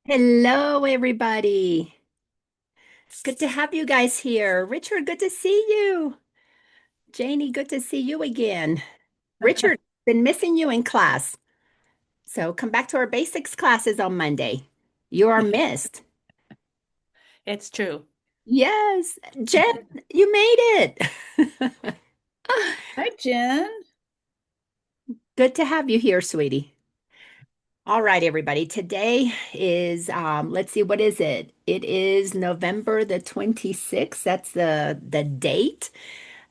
Hello, everybody. Good to have you guys here. Richard, good to see you. Janie, good to see you again. Richard, been missing you in class. So come back to our basics classes on Monday. You are missed. It's true. Yes, Jen, you made it. Hi, Jen. Good to have you here, sweetie. All right, everybody. Today is, let's see, what is it? It is November the 26th. That's the date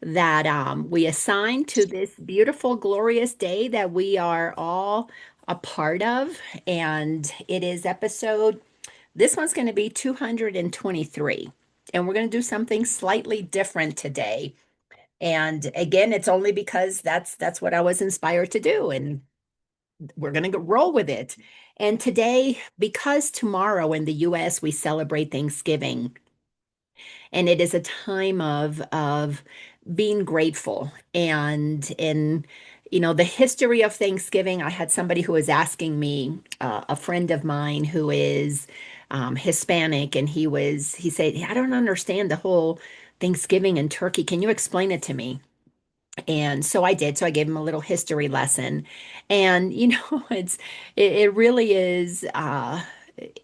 that we assign to this beautiful, glorious day that we are all a part of. And it is this one's going to be 223. And we're going to do something slightly different today. And again, it's only because that's what I was inspired to do. And we're going to roll with it. And today, because tomorrow in the US we celebrate Thanksgiving, and it is a time of being grateful and the history of Thanksgiving. I had somebody who was asking me, a friend of mine who is Hispanic, and he said, I don't understand the whole Thanksgiving and turkey. Can you explain it to me? And so I did. So I gave him a little history lesson. And it really is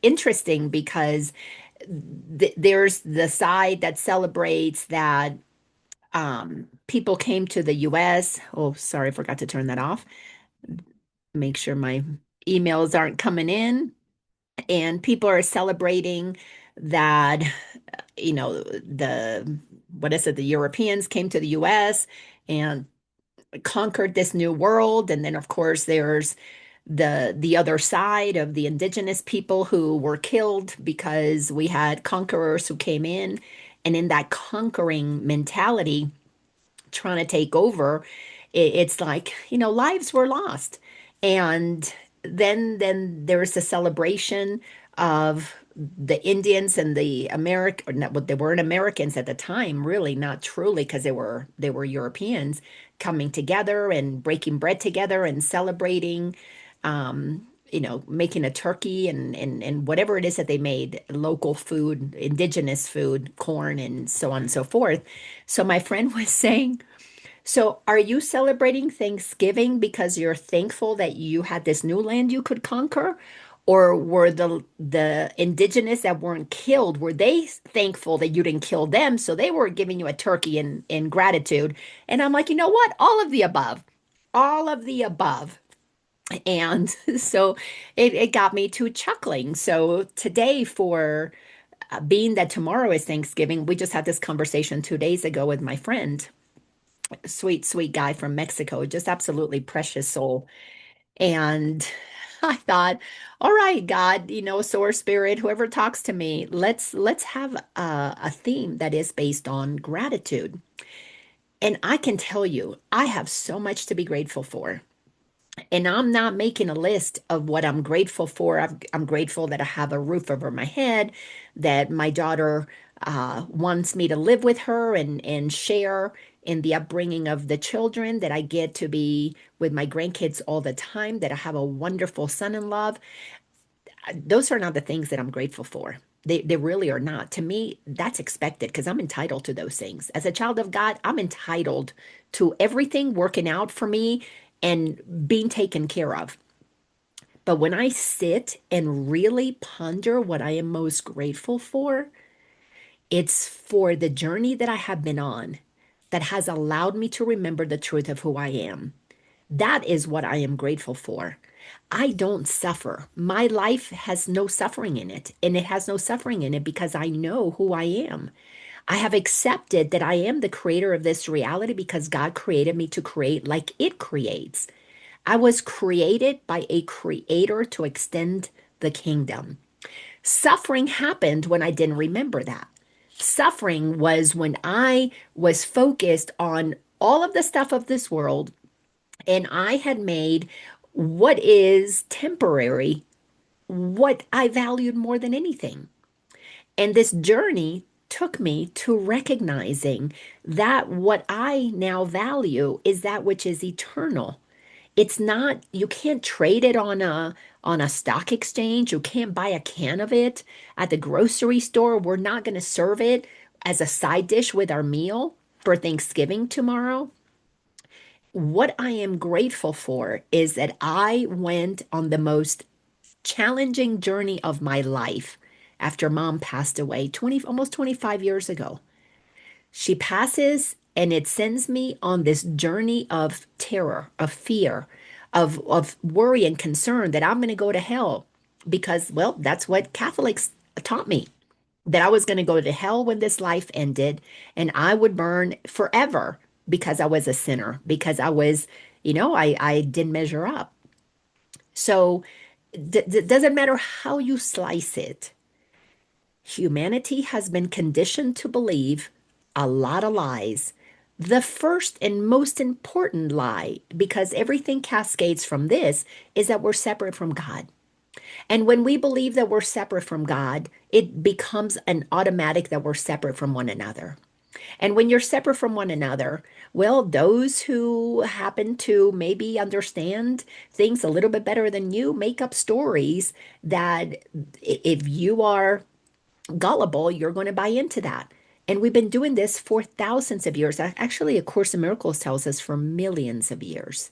interesting because there's the side that celebrates that people came to the US. Oh, sorry, I forgot to turn that off. Make sure my emails aren't coming in. And people are celebrating that, what is it? The Europeans came to the US and conquered this new world. And then, of course, there's the other side of the indigenous people who were killed because we had conquerors who came in. And in that conquering mentality, trying to take over, it's like, lives were lost. And then there's the celebration of the Indians and the American, not what they weren't Americans at the time, really, not truly, because they were Europeans coming together and breaking bread together and celebrating, making a turkey and whatever it is that they made, local food, indigenous food, corn, and so on and so forth. So my friend was saying, so are you celebrating Thanksgiving because you're thankful that you had this new land you could conquer? Or were the indigenous that weren't killed, were they thankful that you didn't kill them? So they were giving you a turkey in gratitude. And I'm like, you know what? All of the above. All of the above. And so it got me to chuckling. So today, for being that tomorrow is Thanksgiving, we just had this conversation 2 days ago with my friend, sweet, sweet guy from Mexico, just absolutely precious soul. And I thought, all right, God, source spirit, whoever talks to me, let's have a theme that is based on gratitude. And I can tell you, I have so much to be grateful for. And I'm not making a list of what I'm grateful for. I'm grateful that I have a roof over my head, that my daughter wants me to live with her and share in the upbringing of the children, that I get to be with my grandkids all the time, that I have a wonderful son-in-law. Those are not the things that I'm grateful for. They really are not. To me, that's expected because I'm entitled to those things. As a child of God, I'm entitled to everything working out for me and being taken care of. But when I sit and really ponder what I am most grateful for, it's for the journey that I have been on that has allowed me to remember the truth of who I am. That is what I am grateful for. I don't suffer. My life has no suffering in it, and it has no suffering in it because I know who I am. I have accepted that I am the creator of this reality because God created me to create like it creates. I was created by a creator to extend the kingdom. Suffering happened when I didn't remember that. Suffering was when I was focused on all of the stuff of this world, and I had made what is temporary what I valued more than anything. And this journey took me to recognizing that what I now value is that which is eternal. It's not, you can't trade it on on a stock exchange. You can't buy a can of it at the grocery store. We're not going to serve it as a side dish with our meal for Thanksgiving tomorrow. What I am grateful for is that I went on the most challenging journey of my life after mom passed away 20, almost 25 years ago. She passes and it sends me on this journey of terror, of fear, of worry and concern that I'm going to go to hell because, well, that's what Catholics taught me, that I was going to go to hell when this life ended and I would burn forever because I was a sinner, because I was, I didn't measure up. So doesn't matter how you slice it. Humanity has been conditioned to believe a lot of lies. The first and most important lie, because everything cascades from this, is that we're separate from God. And when we believe that we're separate from God, it becomes an automatic that we're separate from one another. And when you're separate from one another, well, those who happen to maybe understand things a little bit better than you make up stories that if you are gullible, you're going to buy into that. And we've been doing this for thousands of years. Actually, A Course in Miracles tells us for millions of years.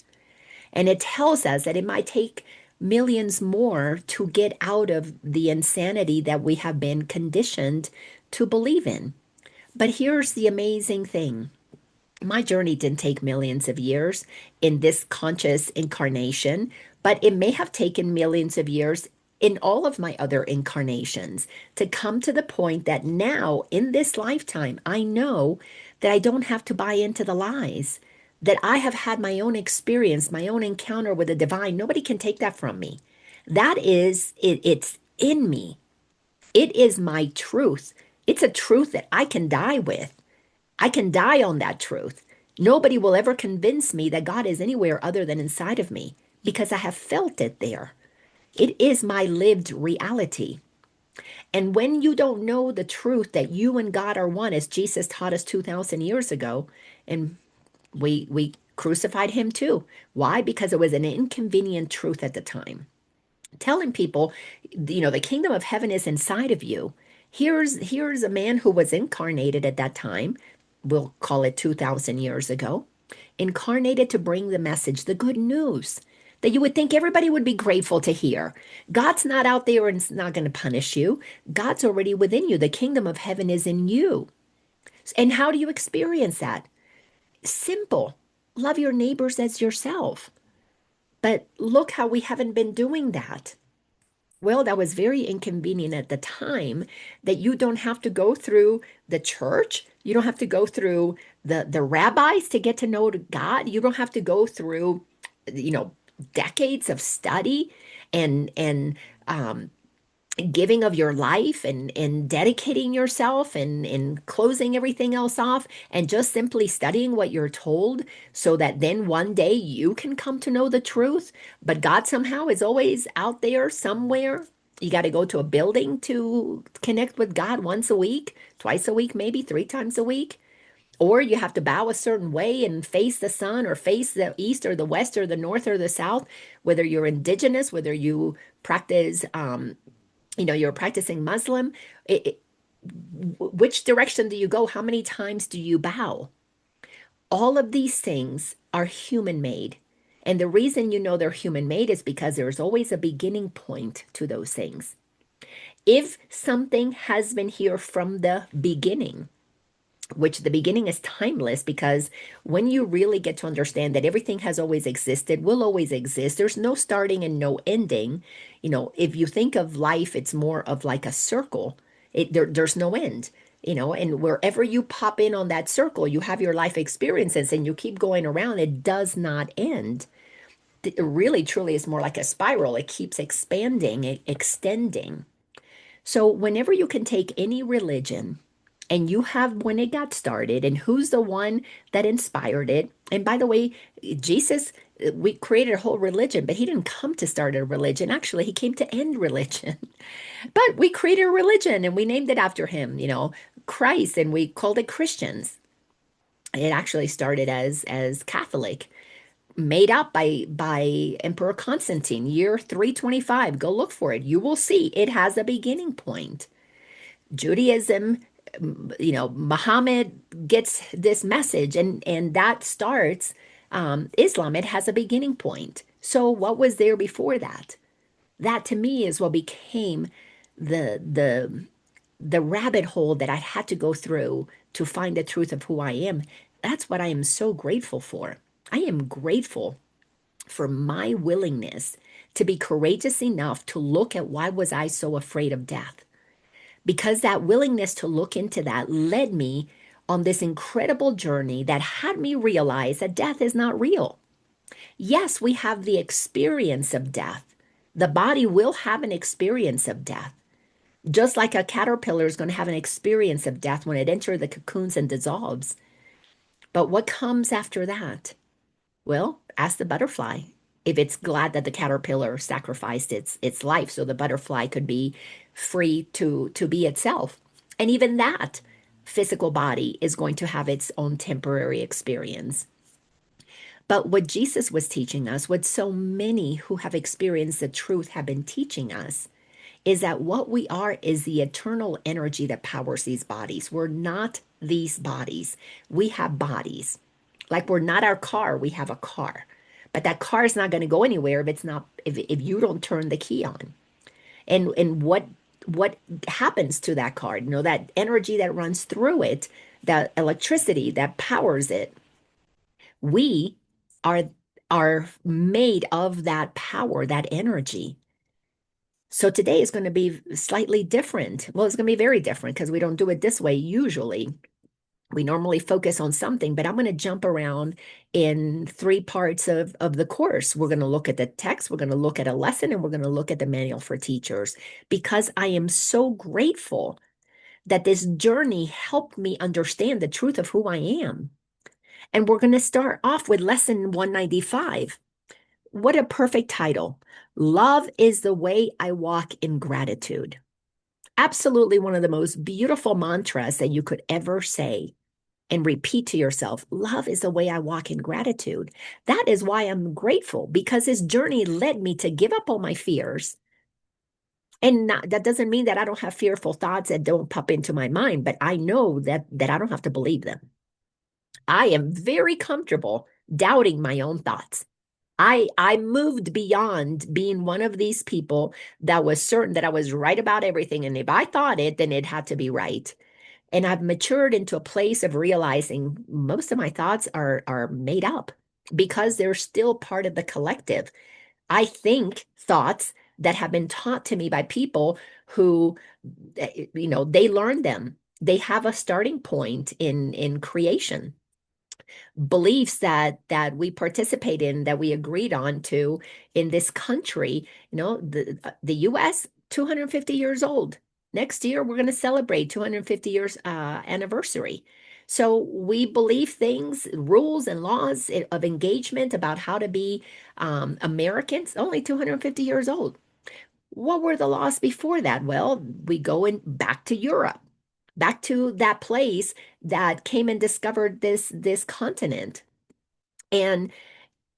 And it tells us that it might take millions more to get out of the insanity that we have been conditioned to believe in. But here's the amazing thing. My journey didn't take millions of years in this conscious incarnation, but it may have taken millions of years in all of my other incarnations to come to the point that now in this lifetime, I know that I don't have to buy into the lies, that I have had my own experience, my own encounter with the divine. Nobody can take that from me. That is, it's in me. It is my truth. It's a truth that I can die with. I can die on that truth. Nobody will ever convince me that God is anywhere other than inside of me because I have felt it there. It is my lived reality. And when you don't know the truth that you and God are one, as Jesus taught us 2,000 years ago, and we crucified him too. Why? Because it was an inconvenient truth at the time. Telling people, the kingdom of heaven is inside of you. Here's a man who was incarnated at that time, we'll call it 2,000 years ago, incarnated to bring the message, the good news that you would think everybody would be grateful to hear. God's not out there and is not going to punish you. God's already within you. The kingdom of heaven is in you. And how do you experience that? Simple. Love your neighbors as yourself. But look how we haven't been doing that. Well, that was very inconvenient at the time that you don't have to go through the church. You don't have to go through the rabbis to get to know God. You don't have to go through, you know, decades of study and giving of your life and dedicating yourself and closing everything else off and just simply studying what you're told so that then one day you can come to know the truth. But God somehow is always out there somewhere. You got to go to a building to connect with God once a week, twice a week, maybe three times a week. Or you have to bow a certain way and face the sun or face the east or the west or the north or the south, whether you're indigenous, whether you practice you're practicing Muslim, which direction do you go? How many times do you bow? All of these things are human made. And the reason you know they're human made is because there's always a beginning point to those things. If something has been here from the beginning, which the beginning is timeless because when you really get to understand that everything has always existed, will always exist, there's no starting and no ending. If you think of life, it's more of like a circle. There's no end, and wherever you pop in on that circle, you have your life experiences and you keep going around. It does not end. It really, truly is more like a spiral. It keeps expanding, extending. So whenever you can take any religion and you have when it got started and who's the one that inspired it. And by the way, Jesus, we created a whole religion, but he didn't come to start a religion. Actually, he came to end religion. But we created a religion and we named it after him, Christ, and we called it Christians. It actually started as Catholic. made up by Emperor Constantine, year 325. Go look for it. You will see it has a beginning point. Judaism, Muhammad gets this message, and that starts Islam. It has a beginning point. So what was there before that? That to me is what became the the rabbit hole that I had to go through to find the truth of who I am. That's what I am so grateful for. I am grateful for my willingness to be courageous enough to look at why was I so afraid of death? Because that willingness to look into that led me on this incredible journey that had me realize that death is not real. Yes, we have the experience of death. The body will have an experience of death, just like a caterpillar is going to have an experience of death when it enters the cocoons and dissolves. But what comes after that? Well, ask the butterfly if it's glad that the caterpillar sacrificed its life so the butterfly could be free to be itself. And even that physical body is going to have its own temporary experience. But what Jesus was teaching us, what so many who have experienced the truth have been teaching us, is that what we are is the eternal energy that powers these bodies. We're not these bodies. We have bodies. Like we're not our car, we have a car. But that car is not going to go anywhere if it's not if you don't turn the key on. And what happens to that car? You know, that energy that runs through it, that electricity that powers it. We are are made of that power, that energy. So today is going to be slightly different. Well, it's going to be very different because we don't do it this way usually. We normally focus on something, but I'm going to jump around in three parts of the course. We're going to look at the text, we're going to look at a lesson, and we're going to look at the manual for teachers because I am so grateful that this journey helped me understand the truth of who I am. And we're going to start off with lesson 195. What a perfect title. Love is the way I walk in gratitude. Absolutely one of the most beautiful mantras that you could ever say and repeat to yourself. Love is the way I walk in gratitude. That is why I'm grateful because this journey led me to give up all my fears. And that doesn't mean that I don't have fearful thoughts that don't pop into my mind, but I know that I don't have to believe them. I am very comfortable doubting my own thoughts. I moved beyond being one of these people that was certain that I was right about everything. And if I thought it, then it had to be right. And I've matured into a place of realizing most of my thoughts are made up because they're still part of the collective. I think thoughts that have been taught to me by people who, they learned them. They have a starting point in creation beliefs that we participate in that we agreed on to in this country. The US 250 years old. Next year we're going to celebrate 250 years anniversary. So we believe things, rules and laws of engagement about how to be Americans, only 250 years old. What were the laws before that? Well, we go in back to Europe, back to that place that came and discovered this continent. And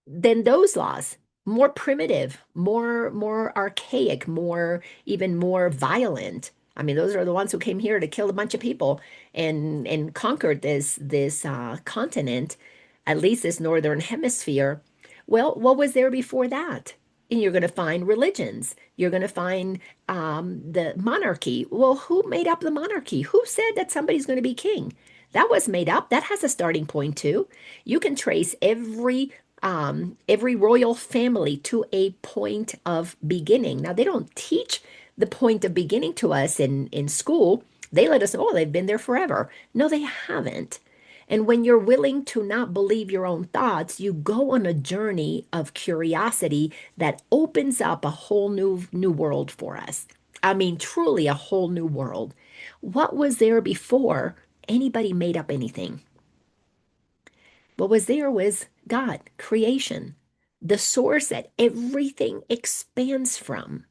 then those laws, more primitive, more archaic, more even more violent. I mean, those are the ones who came here to kill a bunch of people and conquered this continent, at least this northern hemisphere. Well, what was there before that? And you're going to find religions. You're going to find the monarchy. Well, who made up the monarchy? Who said that somebody's going to be king? That was made up. That has a starting point too. You can trace every royal family to a point of beginning. Now, they don't teach the point of beginning to us in school. They let us know, oh, they've been there forever. No, they haven't. And when you're willing to not believe your own thoughts, you go on a journey of curiosity that opens up a whole new world for us. I mean, truly a whole new world. What was there before anybody made up anything? What was there was God, creation, the source that everything expands from.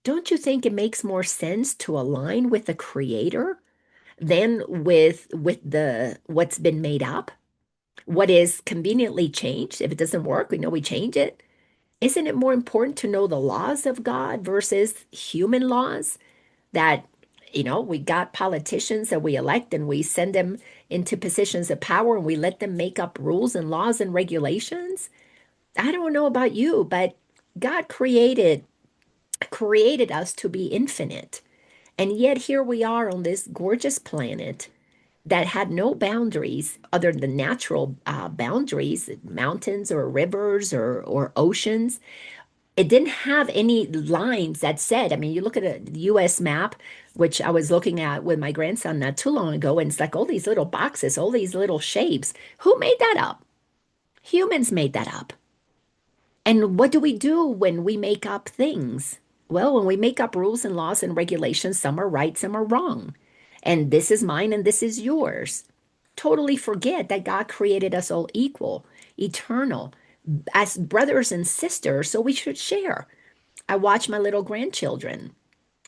Don't you think it makes more sense to align with the creator than with the what's been made up? What is conveniently changed, if it doesn't work, we know we change it. Isn't it more important to know the laws of God versus human laws? That, we got politicians that we elect and we send them into positions of power and we let them make up rules and laws and regulations. I don't know about you, but God created us to be infinite. And yet here we are on this gorgeous planet that had no boundaries other than natural boundaries, mountains or rivers or oceans. It didn't have any lines that said, I mean, you look at a US map, which I was looking at with my grandson not too long ago, and it's like all these little boxes, all these little shapes. Who made that up? Humans made that up. And what do we do when we make up things? Well, when we make up rules and laws and regulations, some are right, some are wrong. And this is mine and this is yours. Totally forget that God created us all equal, eternal, as brothers and sisters, so we should share. I watch my little grandchildren,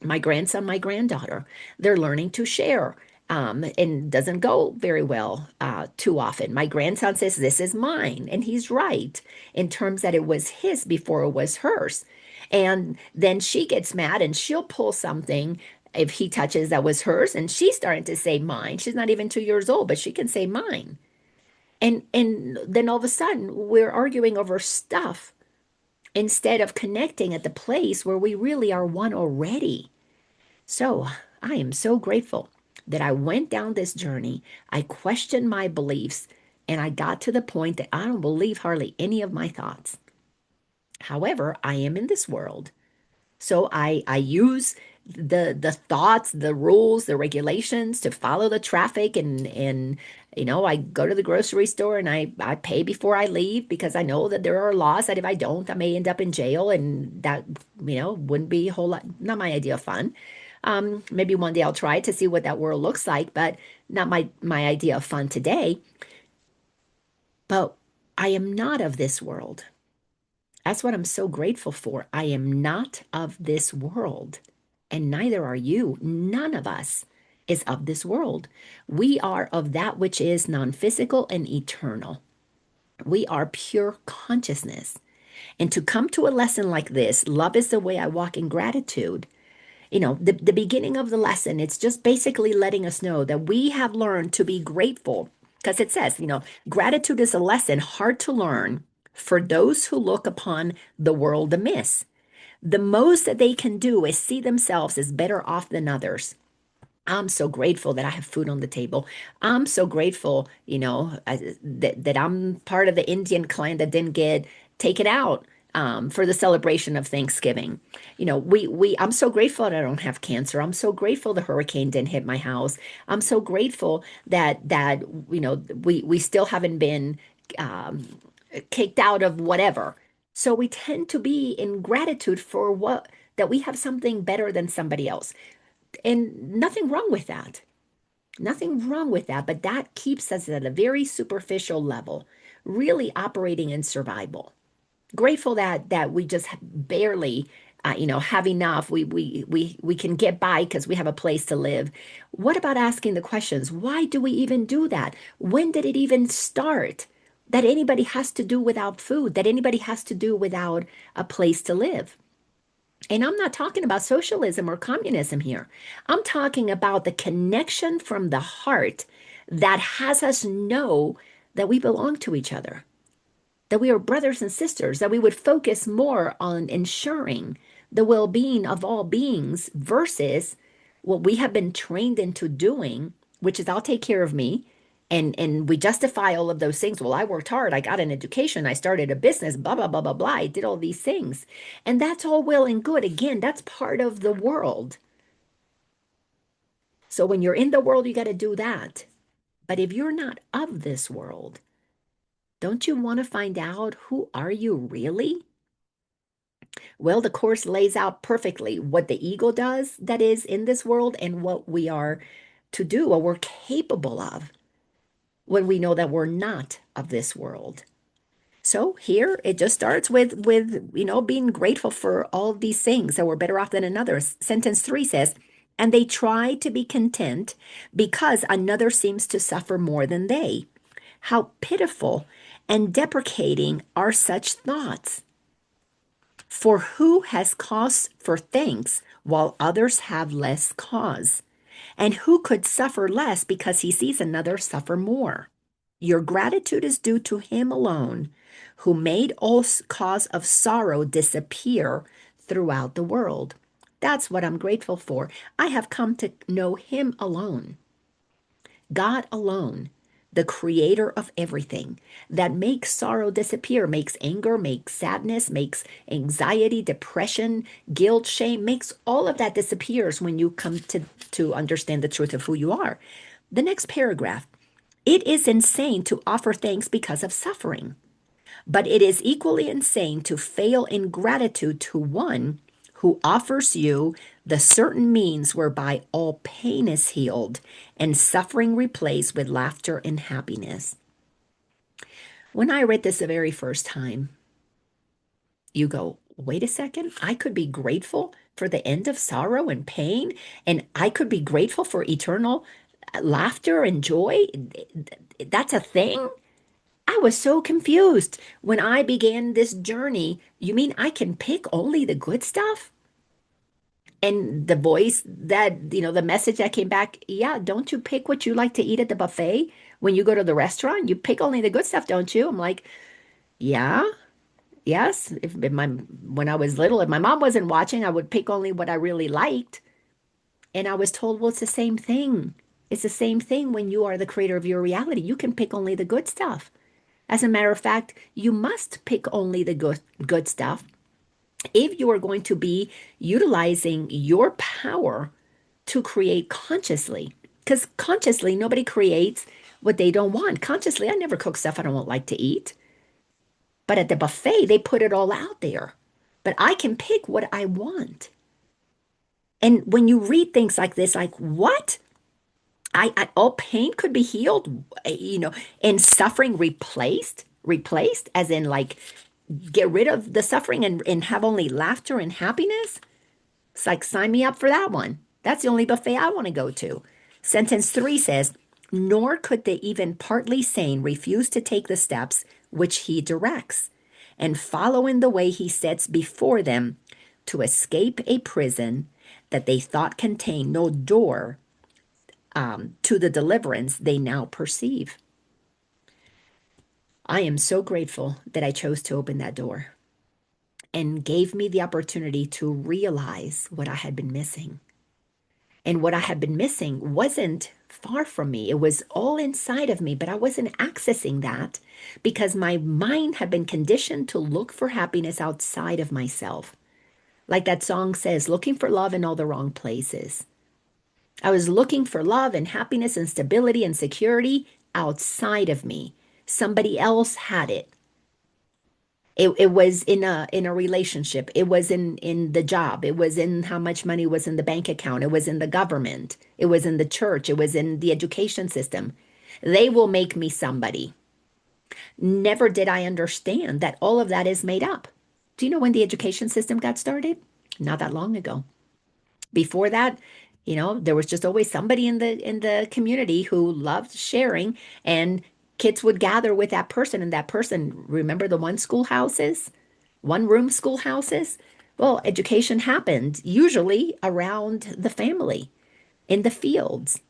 my grandson, my granddaughter. They're learning to share. And doesn't go very well too often. My grandson says, "This is mine." And he's right in terms that it was his before it was hers. And then she gets mad and she'll pull something if he touches that was hers. And she's starting to say mine. She's not even 2 years old, but she can say mine. And then all of a sudden we're arguing over stuff instead of connecting at the place where we really are one already. So I am so grateful that I went down this journey. I questioned my beliefs and I got to the point that I don't believe hardly any of my thoughts. However, I am in this world. So I use the thoughts, the rules, the regulations to follow the traffic and I go to the grocery store and I pay before I leave because I know that there are laws that if I don't, I may end up in jail and that wouldn't be a whole lot, not my idea of fun. Maybe one day I'll try to see what that world looks like, but not my idea of fun today. But I am not of this world. That's what I'm so grateful for. I am not of this world, and neither are you. None of us is of this world. We are of that which is non physical and eternal. We are pure consciousness. And to come to a lesson like this, love is the way I walk in gratitude. The beginning of the lesson, it's just basically letting us know that we have learned to be grateful because it says, gratitude is a lesson hard to learn for those who look upon the world amiss. The most that they can do is see themselves as better off than others. I'm so grateful that I have food on the table. I'm so grateful, that I'm part of the Indian clan that didn't get taken out for the celebration of Thanksgiving. I'm so grateful that I don't have cancer. I'm so grateful the hurricane didn't hit my house. I'm so grateful that we still haven't been um, kicked out of whatever. So we tend to be in gratitude for what that we have something better than somebody else. And nothing wrong with that. Nothing wrong with that, but that keeps us at a very superficial level, really operating in survival. Grateful that we just barely, have enough. We can get by because we have a place to live. What about asking the questions? Why do we even do that? When did it even start? That anybody has to do without food, that anybody has to do without a place to live. And I'm not talking about socialism or communism here. I'm talking about the connection from the heart that has us know that we belong to each other, that we are brothers and sisters, that we would focus more on ensuring the well being of all beings versus what we have been trained into doing, which is I'll take care of me. And we justify all of those things. Well, I worked hard. I got an education. I started a business, blah, blah, blah, blah, blah. I did all these things. And that's all well and good. Again, that's part of the world. So when you're in the world, you got to do that. But if you're not of this world, don't you want to find out who are you really? Well, the course lays out perfectly what the ego does that is in this world and what we are to do, what we're capable of when we know that we're not of this world. So here it just starts with being grateful for all of these things that we're better off than another. Sentence 3 says, and they try to be content because another seems to suffer more than they. How pitiful and deprecating are such thoughts. For who has cause for thanks while others have less cause? And who could suffer less because he sees another suffer more? Your gratitude is due to him alone, who made all cause of sorrow disappear throughout the world. That's what I'm grateful for. I have come to know him alone. God alone, the creator of everything, that makes sorrow disappear, makes anger, makes sadness, makes anxiety, depression, guilt, shame, makes all of that disappears when you come to understand the truth of who you are. The next paragraph. It is insane to offer thanks because of suffering. But it is equally insane to fail in gratitude to one who offers you the certain means whereby all pain is healed and suffering replaced with laughter and happiness. When I read this the very first time, you go, wait a second, I could be grateful for the end of sorrow and pain, and I could be grateful for eternal laughter and joy. That's a thing. I was so confused when I began this journey. You mean I can pick only the good stuff? And the voice that, the message that came back, yeah, don't you pick what you like to eat at the buffet when you go to the restaurant? You pick only the good stuff, don't you? I'm like, yeah, yes. When I was little, if my mom wasn't watching, I would pick only what I really liked. And I was told, well, it's the same thing. It's the same thing when you are the creator of your reality. You can pick only the good stuff. As a matter of fact, you must pick only the good stuff if you are going to be utilizing your power to create consciously. Because consciously, nobody creates what they don't want. Consciously, I never cook stuff I don't like to eat. But at the buffet, they put it all out there. But I can pick what I want. And when you read things like this, like, what? All pain could be healed, and suffering replaced, as in like get rid of the suffering and have only laughter and happiness. It's like, sign me up for that one. That's the only buffet I want to go to. Sentence three says, nor could the even partly sane refuse to take the steps which he directs and follow in the way he sets before them to escape a prison that they thought contained no door to the deliverance they now perceive. I am so grateful that I chose to open that door and gave me the opportunity to realize what I had been missing. And what I had been missing wasn't far from me. It was all inside of me, but I wasn't accessing that because my mind had been conditioned to look for happiness outside of myself. Like that song says, looking for love in all the wrong places. I was looking for love and happiness and stability and security outside of me. Somebody else had it. It was in a relationship. It was in the job. It was in how much money was in the bank account. It was in the government. It was in the church. It was in the education system. They will make me somebody. Never did I understand that all of that is made up. Do you know when the education system got started? Not that long ago. Before that, there was just always somebody in the community who loved sharing, and kids would gather with that person, and that person, remember the one room schoolhouses? Well, education happened usually around the family in the fields.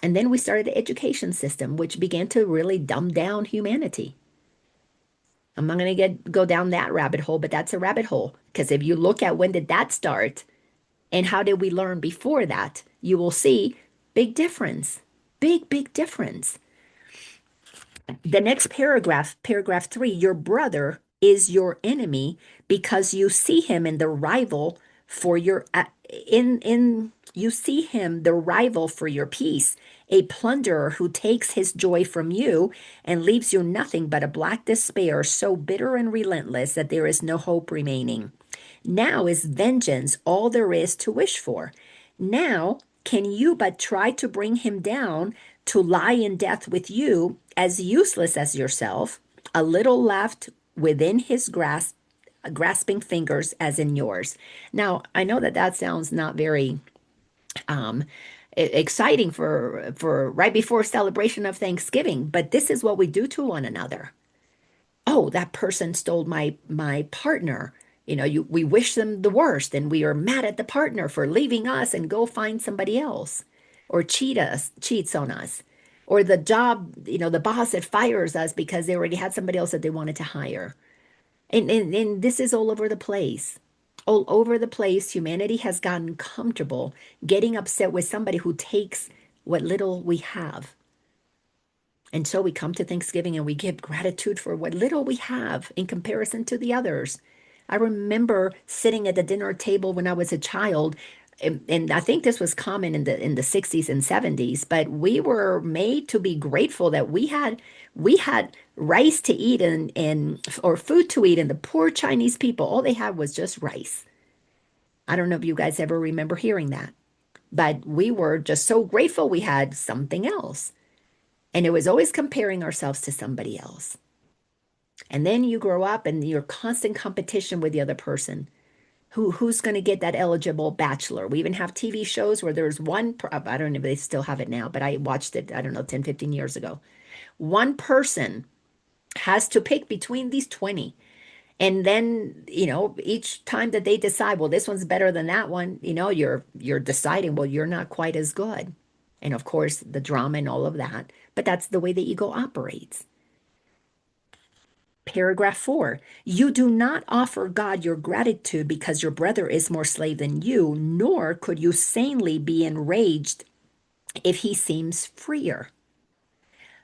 And then we started the education system, which began to really dumb down humanity. I'm not going to go down that rabbit hole, but that's a rabbit hole. Because if you look at when did that start, and how did we learn before that? You will see big difference. Big difference. The next paragraph, paragraph 3, your brother is your enemy because you see him in the rival for your in you see him the rival for your peace, a plunderer who takes his joy from you and leaves you nothing but a black despair so bitter and relentless that there is no hope remaining. Now is vengeance all there is to wish for. Now can you but try to bring him down to lie in death with you, as useless as yourself, a little left within his grasping fingers as in yours. Now, I know that sounds not very, um, exciting for right before celebration of Thanksgiving, but this is what we do to one another. Oh, that person stole my partner. We wish them the worst, and we are mad at the partner for leaving us and go find somebody else, or cheats on us, or the job, the boss that fires us because they already had somebody else that they wanted to hire. And this is all over the place. All over the place, humanity has gotten comfortable getting upset with somebody who takes what little we have. And so we come to Thanksgiving and we give gratitude for what little we have in comparison to the others. I remember sitting at the dinner table when I was a child, and I think this was common in the 60s and 70s, but we were made to be grateful that we had rice to eat and or food to eat, and the poor Chinese people, all they had was just rice. I don't know if you guys ever remember hearing that, but we were just so grateful we had something else. And it was always comparing ourselves to somebody else. And then you grow up and you're constant competition with the other person. Who's going to get that eligible bachelor? We even have TV shows where there's I don't know if they still have it now, but I watched it, I don't know, 10, 15 years ago. One person has to pick between these 20. And then, each time that they decide, well, this one's better than that one, you're deciding, well, you're not quite as good. And of course, the drama and all of that. But that's the way the ego operates. Paragraph 4, you do not offer God your gratitude because your brother is more slave than you, nor could you sanely be enraged if he seems freer.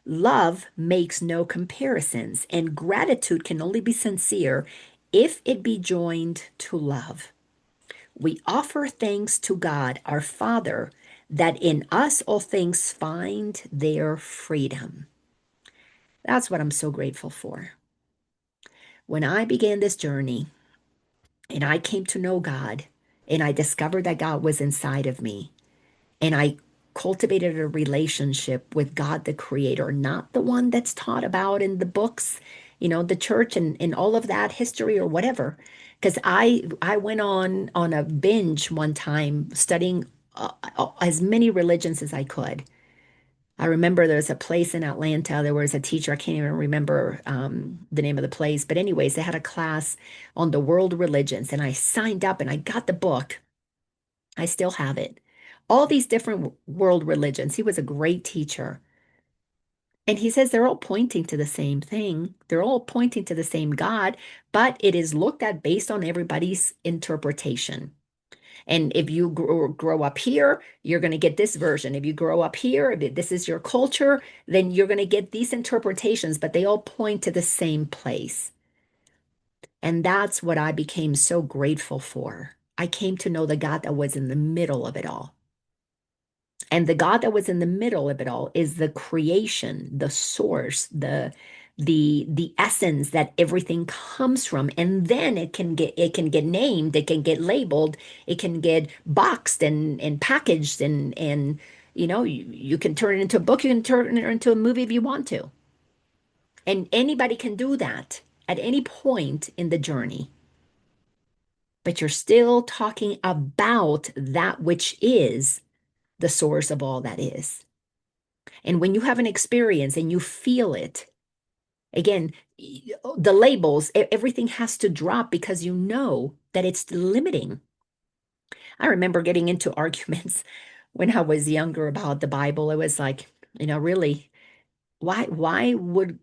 Love makes no comparisons, and gratitude can only be sincere if it be joined to love. We offer thanks to God, our Father, that in us all things find their freedom. That's what I'm so grateful for. When I began this journey and I came to know God and I discovered that God was inside of me and I cultivated a relationship with God, the Creator, not the one that's taught about in the books, the church and all of that history or whatever. Because I went on a binge one time studying as many religions as I could. I remember there was a place in Atlanta. There was a teacher. I can't even remember the name of the place. But anyways, they had a class on the world religions, and I signed up and I got the book. I still have it. All these different world religions. He was a great teacher. And he says they're all pointing to the same thing. They're all pointing to the same God, but it is looked at based on everybody's interpretation. And if you grow up here, you're going to get this version. If you grow up here, if this is your culture, then you're going to get these interpretations, but they all point to the same place. And that's what I became so grateful for. I came to know the God that was in the middle of it all. And the God that was in the middle of it all is the creation, the source, the essence that everything comes from. And then it can get named, it can get labeled, it can get boxed and packaged and you can turn it into a book, you can turn it into a movie if you want to. And anybody can do that at any point in the journey. But you're still talking about that which is the source of all that is. And when you have an experience and you feel it, again, the labels, everything has to drop because you know that it's limiting. I remember getting into arguments when I was younger about the Bible. It was like, really, why would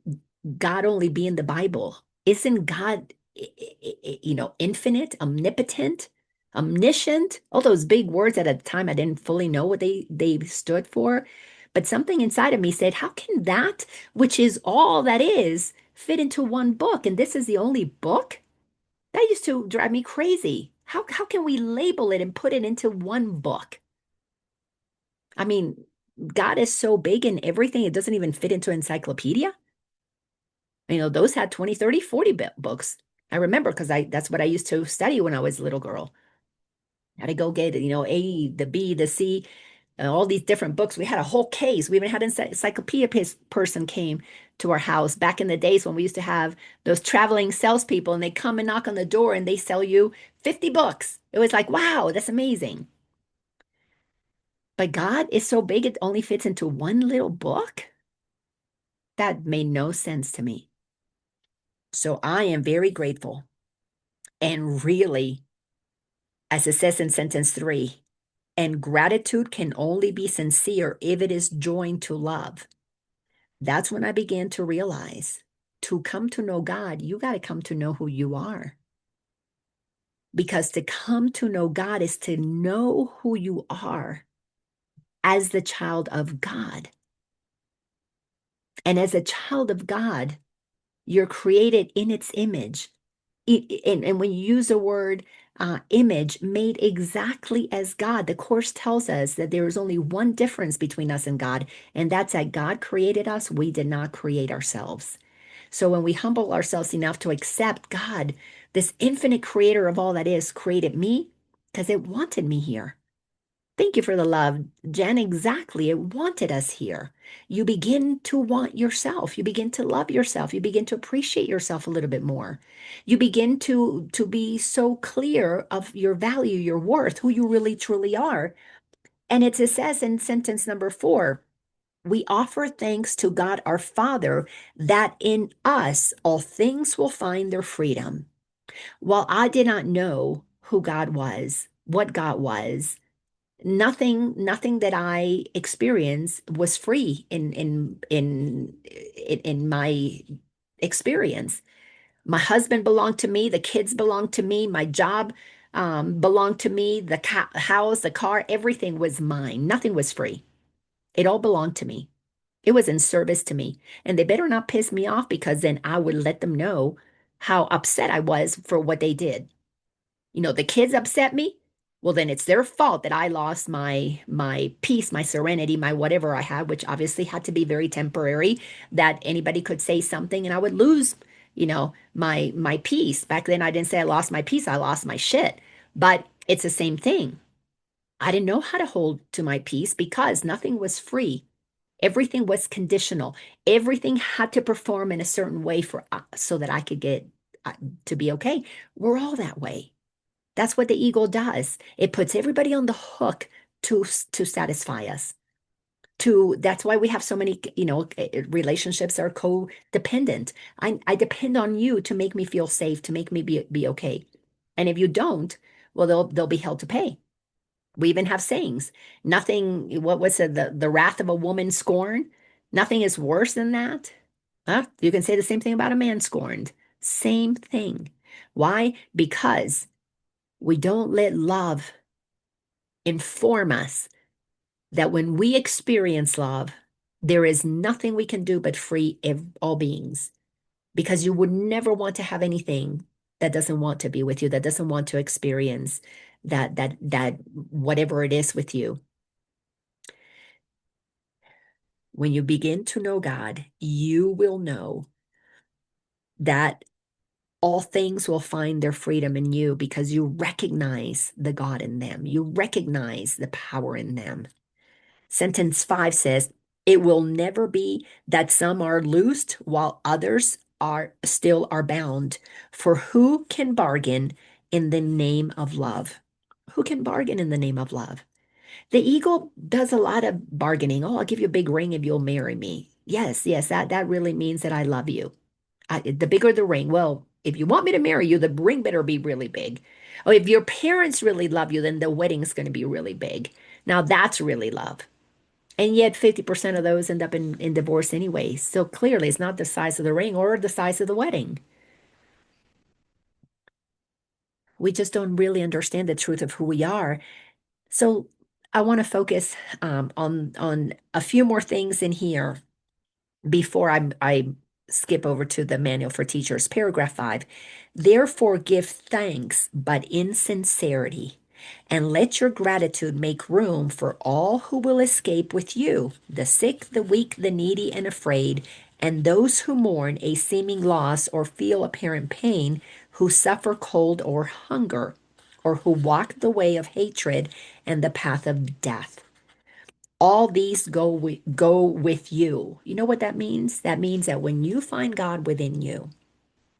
God only be in the Bible? Isn't God, infinite, omnipotent, omniscient? All those big words that at the time I didn't fully know what they stood for. But something inside of me said, how can that, which is all that is, fit into one book? And this is the only book? That used to drive me crazy. How can we label it and put it into one book? I mean, God is so big in everything, it doesn't even fit into encyclopedia. Those had 20, 30, 40 books. I remember because that's what I used to study when I was a little girl. I had to go get, A, the B, the C, all these different books. We had a whole case. We even had an encyclopedia person came to our house back in the days when we used to have those traveling salespeople and they come and knock on the door and they sell you 50 books. It was like, wow, that's amazing. But God is so big, it only fits into one little book? That made no sense to me. So I am very grateful. And really, as it says in sentence three, and gratitude can only be sincere if it is joined to love. That's when I began to realize to come to know God, you got to come to know who you are. Because to come to know God is to know who you are as the child of God. And as a child of God, you're created in its image. And when you use the word image, made exactly as God, the Course tells us that there is only one difference between us and God, and that's that God created us. We did not create ourselves. So when we humble ourselves enough to accept God, this infinite creator of all that is, created me because it wanted me here. Thank you for the love, Jen. Exactly. It wanted us here. You begin to want yourself. You begin to love yourself. You begin to appreciate yourself a little bit more. You begin to be so clear of your value, your worth, who you really truly are. And it says in sentence number 4, we offer thanks to God our Father that in us all things will find their freedom. While I did not know who God was, what God was, nothing that I experienced was free in my experience. My husband belonged to me, the kids belonged to me, my job belonged to me, the house, the car, everything was mine. Nothing was free. It all belonged to me. It was in service to me. And they better not piss me off because then I would let them know how upset I was for what they did. The kids upset me. Well, then it's their fault that I lost my peace, my serenity, my whatever I had, which obviously had to be very temporary, that anybody could say something and I would lose, my peace. Back then I didn't say I lost my peace, I lost my shit. But it's the same thing. I didn't know how to hold to my peace because nothing was free. Everything was conditional. Everything had to perform in a certain way for so that I could get uh, to be okay. We're all that way. That's what the ego does. It puts everybody on the hook to satisfy us. That's why we have so many, relationships are codependent. I depend on you to make me feel safe, to make me be okay. And if you don't, well, they'll be held to pay. We even have sayings. Nothing, what was it, the wrath of a woman scorned? Nothing is worse than that. Huh? You can say the same thing about a man scorned. Same thing. Why? Because we don't let love inform us that when we experience love, there is nothing we can do but free all beings. Because you would never want to have anything that doesn't want to be with you, that doesn't want to experience that whatever it is with you. When you begin to know God, you will know that all things will find their freedom in you because you recognize the God in them. You recognize the power in them. Sentence 5 says, it will never be that some are loosed while others are bound. For who can bargain in the name of love? Who can bargain in the name of love? The ego does a lot of bargaining. Oh, I'll give you a big ring if you'll marry me. Yes, yes, that really means that I love you. The bigger the ring. Well, if you want me to marry you, the ring better be really big. Oh, if your parents really love you, then the wedding's going to be really big. Now that's really love. And yet 50% of those end up in divorce anyway. So clearly it's not the size of the ring or the size of the wedding. We just don't really understand the truth of who we are. So I want to focus on a few more things in here before I skip over to the manual for teachers, paragraph 5. Therefore, give thanks, but in sincerity, and let your gratitude make room for all who will escape with you, the sick, the weak, the needy, and afraid, and those who mourn a seeming loss or feel apparent pain, who suffer cold or hunger, or who walk the way of hatred and the path of death. All these go with you. You know what that means? That means that when you find God within you,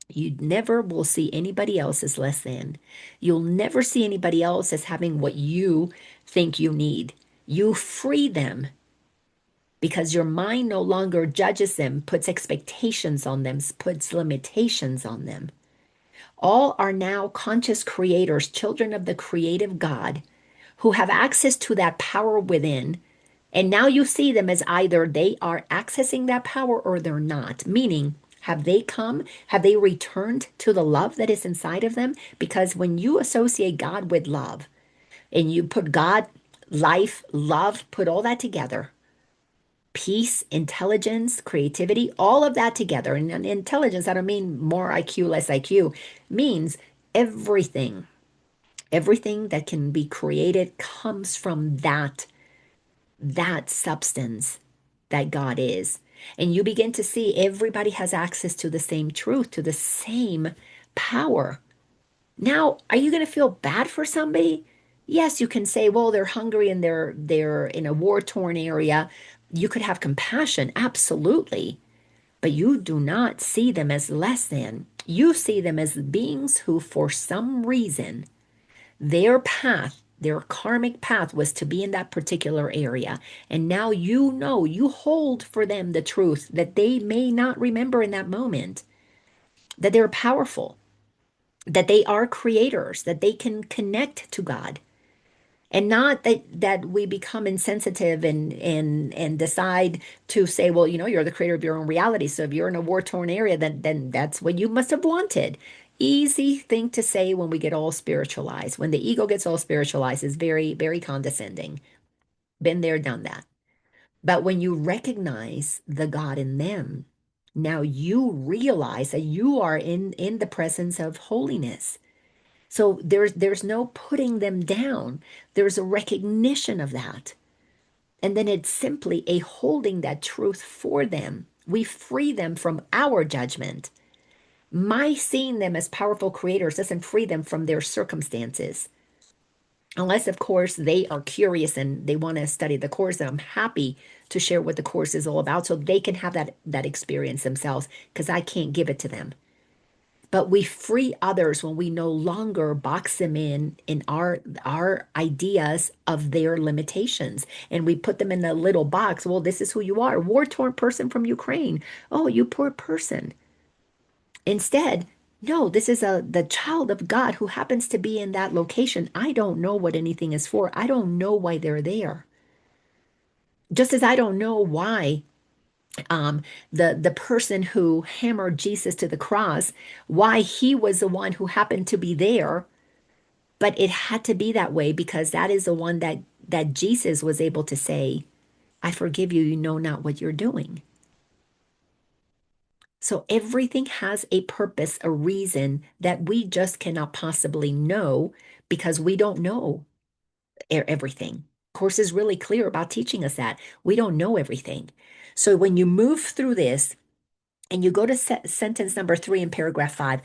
you never will see anybody else as less than. You'll never see anybody else as having what you think you need. You free them because your mind no longer judges them, puts expectations on them, puts limitations on them. All are now conscious creators, children of the creative God, who have access to that power within. And now you see them as either they are accessing that power or they're not, meaning, have they come? Have they returned to the love that is inside of them? Because when you associate God with love and you put God, life, love, put all that together, peace, intelligence, creativity, all of that together. And intelligence, I don't mean more IQ, less IQ, means everything, everything that can be created comes from that substance that God is. And you begin to see everybody has access to the same truth, to the same power. Now, are you going to feel bad for somebody? Yes, you can say, well, they're hungry and they're in a war-torn area. You could have compassion, absolutely, but you do not see them as less than. You see them as beings who, for some reason, their path, their karmic path was to be in that particular area. And now you know, you hold for them the truth that they may not remember in that moment, that they're powerful, that they are creators, that they can connect to God. And not that we become insensitive and decide to say, well, you're the creator of your own reality. So if you're in a war-torn area, then that's what you must have wanted. Easy thing to say when we get all spiritualized. When the ego gets all spiritualized, is very, very condescending. Been there, done that. But when you recognize the God in them, now you realize that you are in the presence of holiness. So there's no putting them down. There's a recognition of that. And then it's simply a holding that truth for them. We free them from our judgment. My seeing them as powerful creators doesn't free them from their circumstances. Unless, of course, they are curious and they want to study the course, and I'm happy to share what the course is all about so they can have that experience themselves because I can't give it to them. But we free others when we no longer box them in our ideas of their limitations, and we put them in a little box. Well, this is who you are, war-torn person from Ukraine. Oh, you poor person. Instead, no, this is the child of God who happens to be in that location. I don't know what anything is for. I don't know why they're there. Just as I don't know why um, the person who hammered Jesus to the cross, why he was the one who happened to be there, but it had to be that way because that is the one that Jesus was able to say, "I forgive you, you know not what you're doing." So everything has a purpose, a reason that we just cannot possibly know because we don't know everything. Course is really clear about teaching us that we don't know everything. So when you move through this, and you go to sentence number 3 in paragraph 5,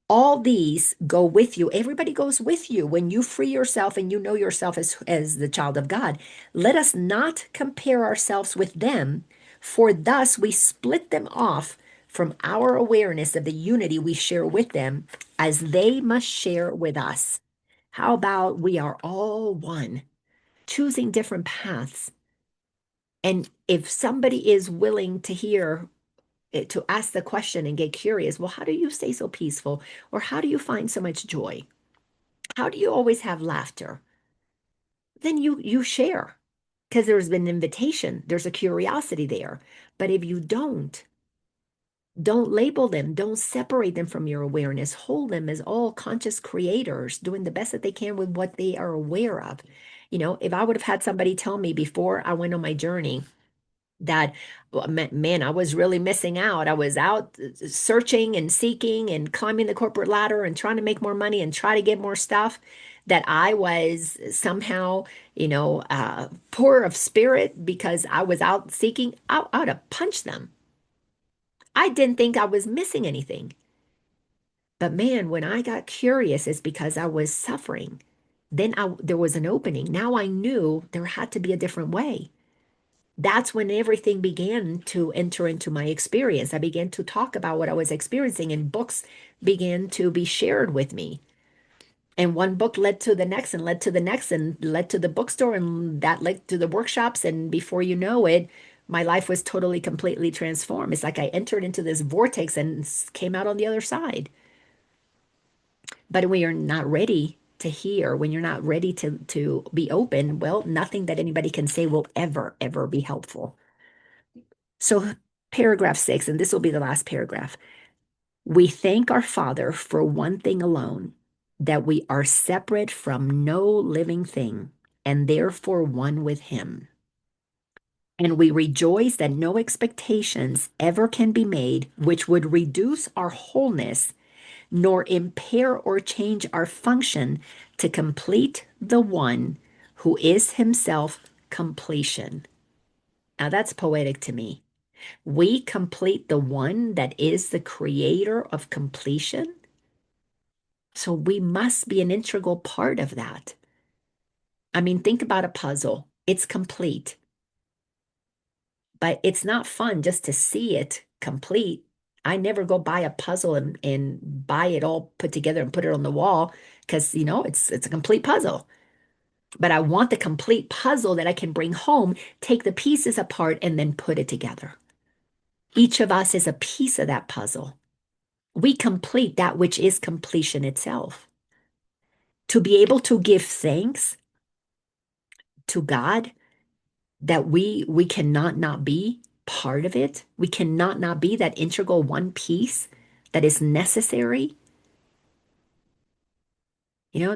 all these go with you. Everybody goes with you when you free yourself and you know yourself as the child of God. Let us not compare ourselves with them, for thus we split them off from our awareness of the unity we share with them, as they must share with us. How about we are all one, choosing different paths? And if somebody is willing to hear to ask the question and get curious, well, how do you stay so peaceful? Or how do you find so much joy? How do you always have laughter? Then you share because there's been an invitation, there's a curiosity there. But if you don't label them, don't separate them from your awareness, hold them as all conscious creators doing the best that they can with what they are aware of. If I would have had somebody tell me before I went on my journey that, well, man, I was really missing out. I was out searching and seeking and climbing the corporate ladder and trying to make more money and try to get more stuff, that I was somehow, poor of spirit because I was out seeking. I would have punched them. I didn't think I was missing anything. But man, when I got curious, it's because I was suffering. Then there was an opening. Now I knew there had to be a different way. That's when everything began to enter into my experience. I began to talk about what I was experiencing, and books began to be shared with me. And one book led to the next and led to the next and led to the bookstore and that led to the workshops. And before you know it, my life was totally, completely transformed. It's like I entered into this vortex and came out on the other side. But when you're not ready to hear, when you're not ready to be open, well, nothing that anybody can say will ever, ever be helpful. So paragraph 6, and this will be the last paragraph. We thank our Father for one thing alone, that we are separate from no living thing and therefore one with Him. And we rejoice that no expectations ever can be made which would reduce our wholeness nor impair or change our function to complete the one who is Himself completion. Now that's poetic to me. We complete the one that is the creator of completion. So we must be an integral part of that. I mean, think about a puzzle. It's complete, but it's not fun just to see it complete. I never go buy a puzzle and buy it all put together and put it on the wall because, it's a complete puzzle. But I want the complete puzzle that I can bring home, take the pieces apart, and then put it together. Each of us is a piece of that puzzle. We complete that which is completion itself. To be able to give thanks to God that we cannot not be part of it. We cannot not be that integral one piece that is necessary.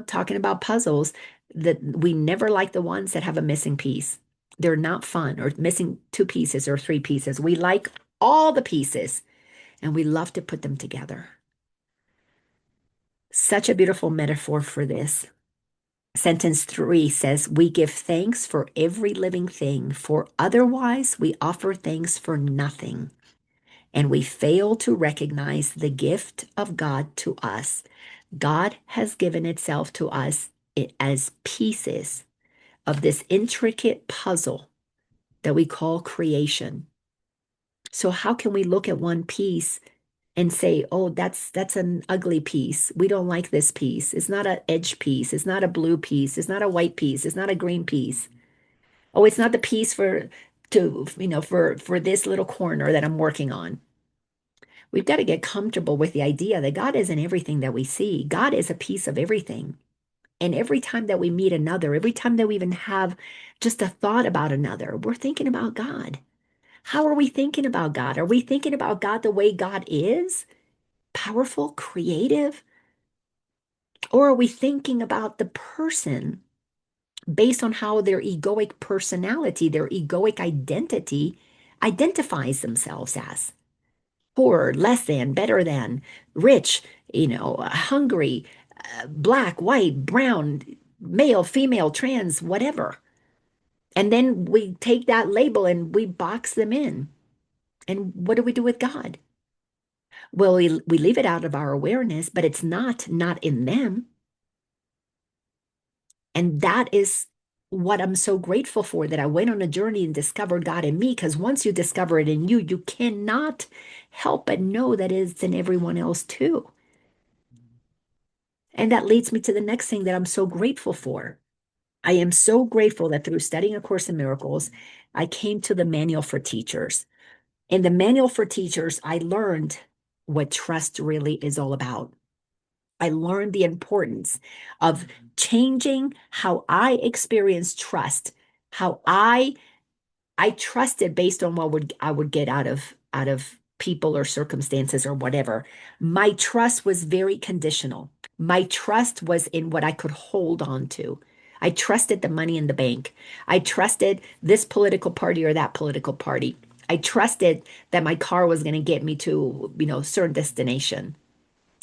Talking about puzzles, that we never like the ones that have a missing piece. They're not fun, or missing two pieces or three pieces. We like all the pieces and we love to put them together. Such a beautiful metaphor for this. Sentence 3 says, we give thanks for every living thing, for otherwise we offer thanks for nothing. And we fail to recognize the gift of God to us. God has given itself to us as pieces of this intricate puzzle that we call creation. So how can we look at one piece and say, "Oh, that's an ugly piece. We don't like this piece. It's not an edge piece. It's not a blue piece. It's not a white piece. It's not a green piece. Oh, it's not the piece for this little corner that I'm working on." We've got to get comfortable with the idea that God isn't everything that we see. God is a piece of everything. And every time that we meet another, every time that we even have just a thought about another, we're thinking about God. How are we thinking about God? Are we thinking about God the way God is? Powerful, creative? Or are we thinking about the person based on how their egoic personality, their egoic identity identifies themselves as? Poor, less than, better than, rich, hungry, black, white, brown, male, female, trans, whatever. And then we take that label and we box them in. And what do we do with God? Well, we leave it out of our awareness, but it's not in them. And that is what I'm so grateful for, that I went on a journey and discovered God in me. Because once you discover it in you, you cannot help but know that it's in everyone else too. And that leads me to the next thing that I'm so grateful for. I am so grateful that through studying A Course in Miracles, I came to the manual for teachers. In the manual for teachers, I learned what trust really is all about. I learned the importance of changing how I experience trust, how I trusted based on I would get out of people or circumstances or whatever. My trust was very conditional. My trust was in what I could hold on to. I trusted the money in the bank. I trusted this political party or that political party. I trusted that my car was going to get me to, a certain destination.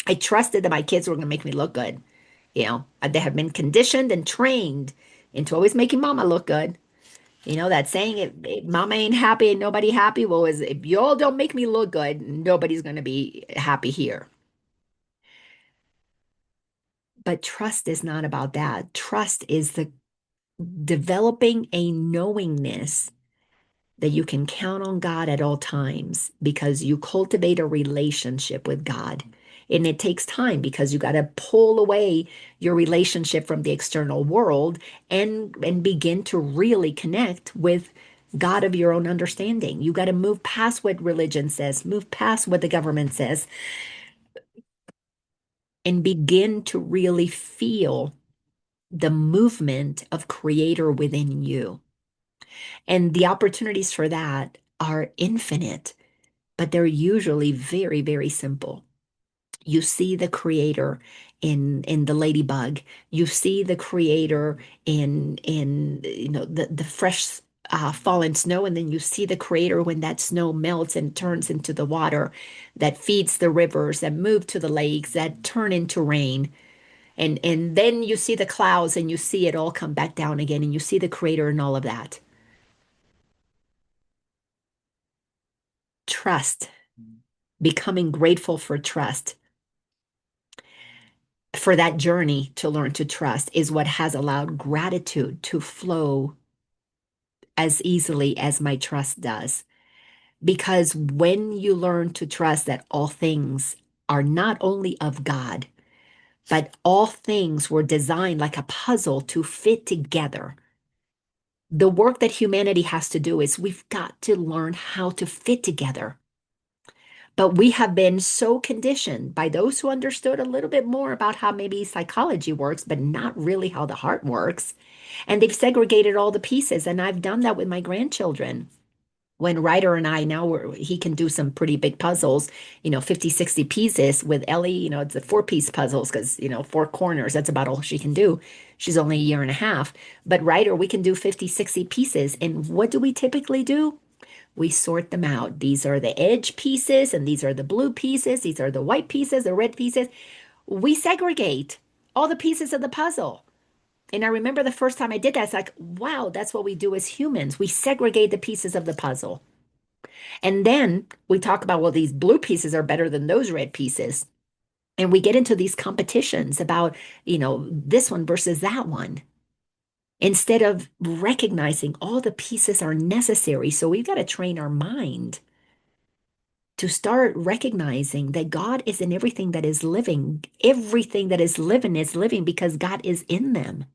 I trusted that my kids were going to make me look good. They have been conditioned and trained into always making mama look good. That saying, if mama ain't happy and nobody happy, well, is if y'all don't make me look good, nobody's going to be happy here. But trust is not about that. Trust is the developing a knowingness that you can count on God at all times because you cultivate a relationship with God. And it takes time because you got to pull away your relationship from the external world and begin to really connect with God of your own understanding. You got to move past what religion says, move past what the government says, and begin to really feel the movement of creator within you. And the opportunities for that are infinite, but they're usually very, very simple. You see the creator in the ladybug. You see the creator in the fresh fallen snow, and then you see the creator when that snow melts and turns into the water that feeds the rivers, that move to the lakes, that turn into rain. And then you see the clouds and you see it all come back down again, and you see the creator and all of that. Trust, becoming grateful for trust, for that journey to learn to trust is what has allowed gratitude to flow as easily as my trust does. Because when you learn to trust that all things are not only of God, but all things were designed like a puzzle to fit together. The work that humanity has to do is we've got to learn how to fit together. But we have been so conditioned by those who understood a little bit more about how maybe psychology works, but not really how the heart works. And they've segregated all the pieces. And I've done that with my grandchildren. When Ryder and I now he can do some pretty big puzzles, 50, 60 pieces with Ellie, it's a four-piece puzzles because, four corners, that's about all she can do. She's only a year and a half. But Ryder, we can do 50, 60 pieces. And what do we typically do? We sort them out. These are the edge pieces, and these are the blue pieces. These are the white pieces, the red pieces. We segregate all the pieces of the puzzle. And I remember the first time I did that, it's like, wow, that's what we do as humans. We segregate the pieces of the puzzle. And then we talk about, well, these blue pieces are better than those red pieces. And we get into these competitions about, this one versus that one, instead of recognizing all the pieces are necessary. So we've got to train our mind to start recognizing that God is in everything that is living. Everything that is living because God is in them.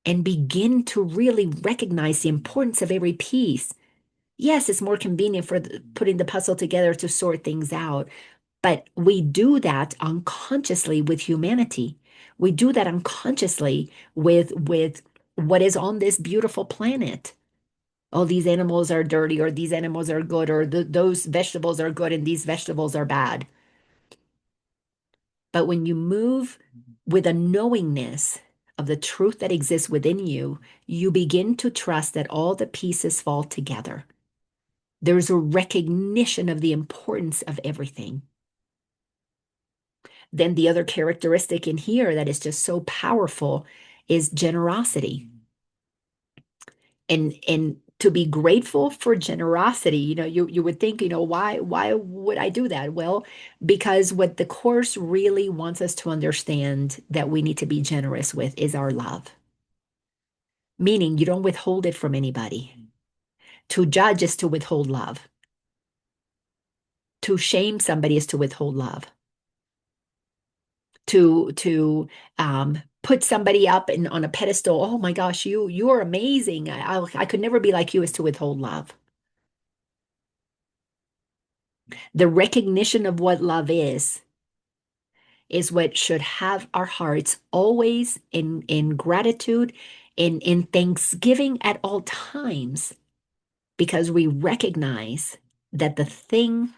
And begin to really recognize the importance of every piece. Yes, it's more convenient for putting the puzzle together to sort things out, but we do that unconsciously with humanity. We do that unconsciously with what is on this beautiful planet. Oh, these animals are dirty, or these animals are good, or those vegetables are good and these vegetables are bad. But when you move with a knowingness of the truth that exists within you, you begin to trust that all the pieces fall together. There's a recognition of the importance of everything. Then the other characteristic in here that is just so powerful is generosity. And to be grateful for generosity, you would think, why would I do that? Well, because what the course really wants us to understand that we need to be generous with is our love. Meaning you don't withhold it from anybody. To judge is to withhold love. To shame somebody is to withhold love. To put somebody up on a pedestal. Oh my gosh, you are amazing. I could never be like you, is to withhold love. The recognition of what love is what should have our hearts always in gratitude, in thanksgiving at all times, because we recognize that the thing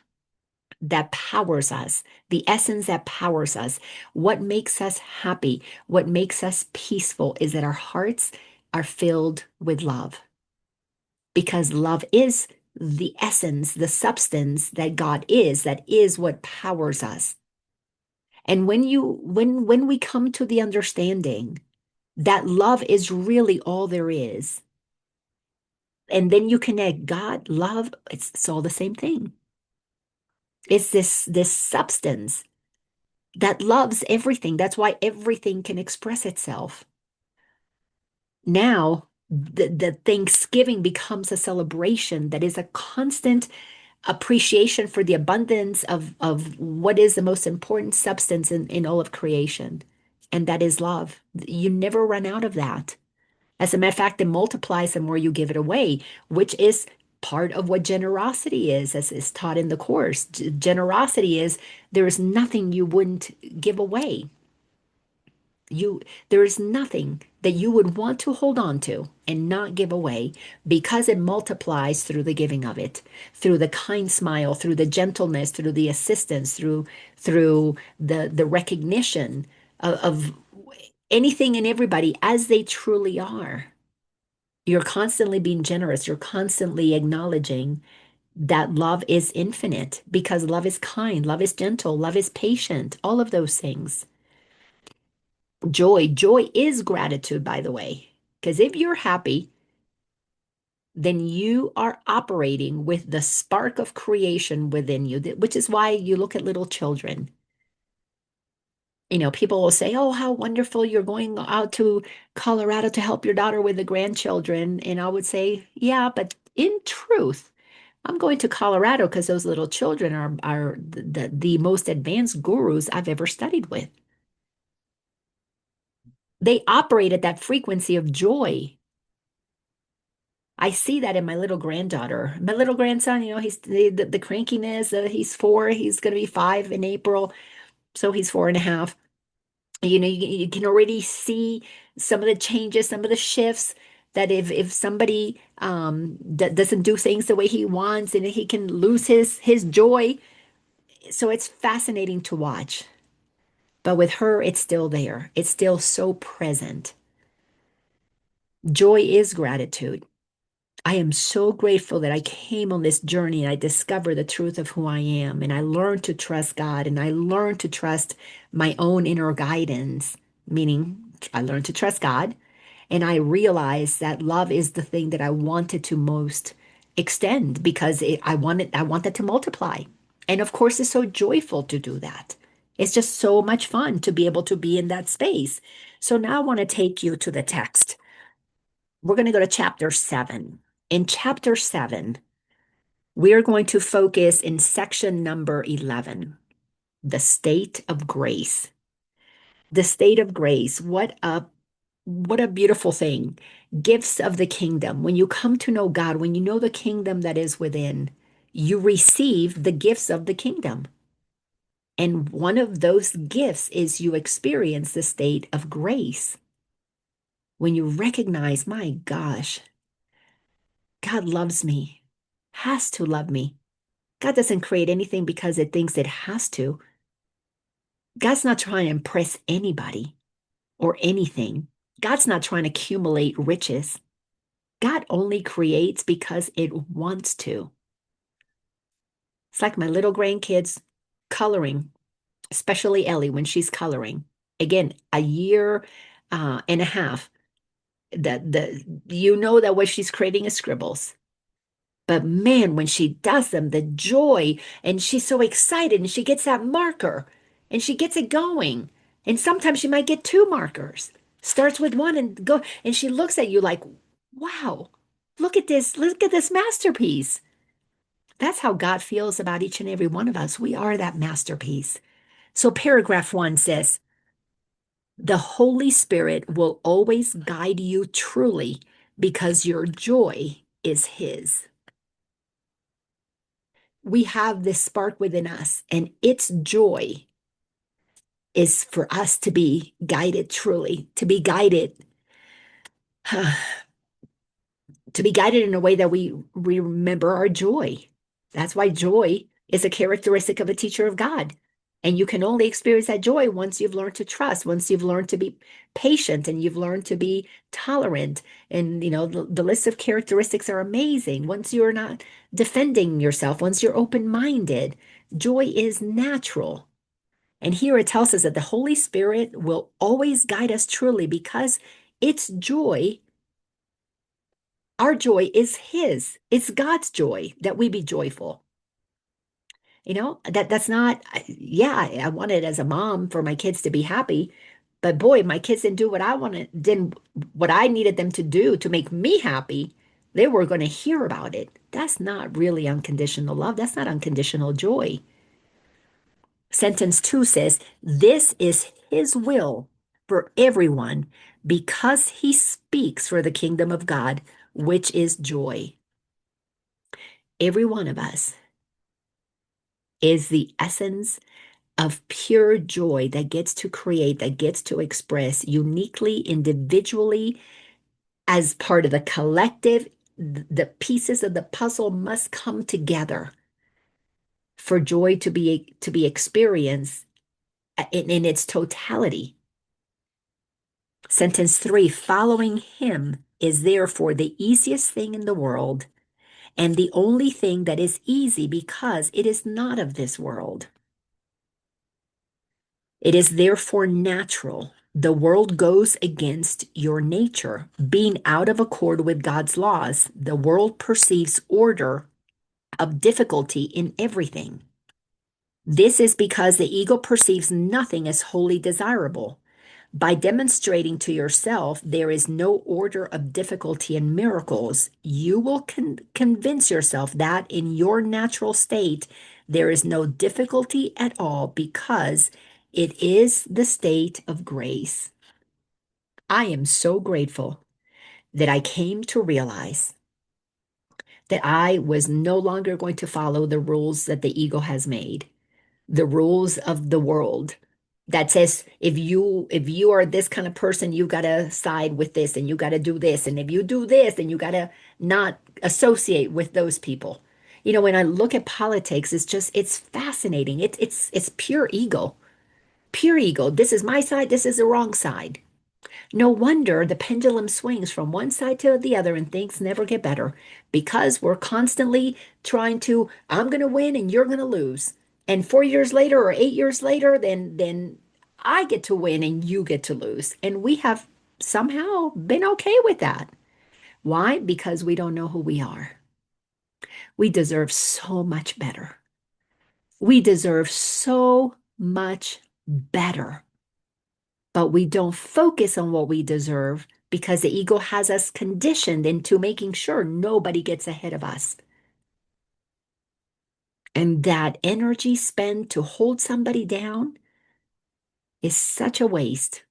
that powers us, the essence that powers us, what makes us happy, what makes us peaceful is that our hearts are filled with love. Because love is the essence, the substance that God is, that is what powers us. And when we come to the understanding that love is really all there is, and then you connect God, love, it's all the same thing. It's this substance that loves everything. That's why everything can express itself. Now, the Thanksgiving becomes a celebration that is a constant appreciation for the abundance of what is the most important substance in all of creation, and that is love. You never run out of that. As a matter of fact, it multiplies the more you give it away, which is part of what generosity is, as is taught in the course. Generosity is there is nothing you wouldn't give away. You, there is nothing that you would want to hold on to and not give away because it multiplies through the giving of it, through the kind smile, through the gentleness, through the assistance, through the recognition of anything and everybody as they truly are. You're constantly being generous. You're constantly acknowledging that love is infinite because love is kind, love is gentle, love is patient, all of those things. Joy is gratitude, by the way, because if you're happy, then you are operating with the spark of creation within you, which is why you look at little children. People will say, "Oh, how wonderful you're going out to Colorado to help your daughter with the grandchildren." And I would say, "Yeah, but in truth, I'm going to Colorado because those little children are the most advanced gurus I've ever studied with. They operate at that frequency of joy. I see that in my little granddaughter. My little grandson, he's the crankiness. He's 4. He's going to be 5 in April. So he's 4.5. You can already see some of the changes, some of the shifts that if somebody doesn't do things the way he wants and he can lose his joy. So it's fascinating to watch. But with her, it's still there. It's still so present. Joy is gratitude. I am so grateful that I came on this journey and I discovered the truth of who I am. And I learned to trust God and I learned to trust my own inner guidance, meaning I learned to trust God. And I realized that love is the thing that I wanted to most extend because I want that to multiply. And of course, it's so joyful to do that. It's just so much fun to be able to be in that space. So now I want to take you to the text. We're going to go to chapter 7. In chapter 7, we're going to focus in section number 11, the state of grace. The state of grace. What a beautiful thing. Gifts of the kingdom. When you come to know God, when you know the kingdom that is within, you receive the gifts of the kingdom. And one of those gifts is you experience the state of grace. When you recognize, my gosh, God loves me, has to love me. God doesn't create anything because it thinks it has to. God's not trying to impress anybody or anything. God's not trying to accumulate riches. God only creates because it wants to. It's like my little grandkids coloring, especially Ellie when she's coloring. Again, a year and a half. You know that what she's creating is scribbles. But man, when she does them, the joy, and she's so excited, and she gets that marker, and she gets it going. And sometimes she might get 2 markers. Starts with one and go, and she looks at you like, wow, look at this masterpiece. That's how God feels about each and every one of us. We are that masterpiece. So paragraph 1 says, the Holy Spirit will always guide you truly because your joy is His. We have this spark within us, and its joy is for us to be guided truly, to be guided, to be guided in a way that we remember our joy. That's why joy is a characteristic of a teacher of God. And you can only experience that joy once you've learned to trust, once you've learned to be patient and you've learned to be tolerant. And, the list of characteristics are amazing. Once you're not defending yourself, once you're open-minded, joy is natural. And here it tells us that the Holy Spirit will always guide us truly because it's joy. Our joy is His. It's God's joy that we be joyful. That's not, yeah, I wanted as a mom for my kids to be happy, but boy, my kids didn't do what I wanted, didn't what I needed them to do to make me happy. They were going to hear about it. That's not really unconditional love. That's not unconditional joy. Sentence two says, this is his will for everyone because he speaks for the kingdom of God, which is joy. Every one of us is the essence of pure joy that gets to create, that gets to express uniquely, individually, as part of the collective. The pieces of the puzzle must come together for joy to be experienced in its totality. Sentence three, following him is therefore the easiest thing in the world and the only thing that is easy because it is not of this world. It is therefore natural. The world goes against your nature. Being out of accord with God's laws, the world perceives order of difficulty in everything. This is because the ego perceives nothing as wholly desirable. By demonstrating to yourself there is no order of difficulty in miracles, you will convince yourself that in your natural state there is no difficulty at all because it is the state of grace. I am so grateful that I came to realize that I was no longer going to follow the rules that the ego has made, the rules of the world that says if you are this kind of person, you got to side with this and you got to do this, and if you do this, then you got to not associate with those people. When I look at politics, it's fascinating. It's pure ego. Pure ego. This is my side, this is the wrong side. No wonder the pendulum swings from one side to the other and things never get better because we're constantly trying to, I'm going to win and you're going to lose. And 4 years later or 8 years later, then I get to win and you get to lose. And we have somehow been okay with that. Why? Because we don't know who we are. We deserve so much better. We deserve so much better. But we don't focus on what we deserve because the ego has us conditioned into making sure nobody gets ahead of us. And that energy spent to hold somebody down is such a waste.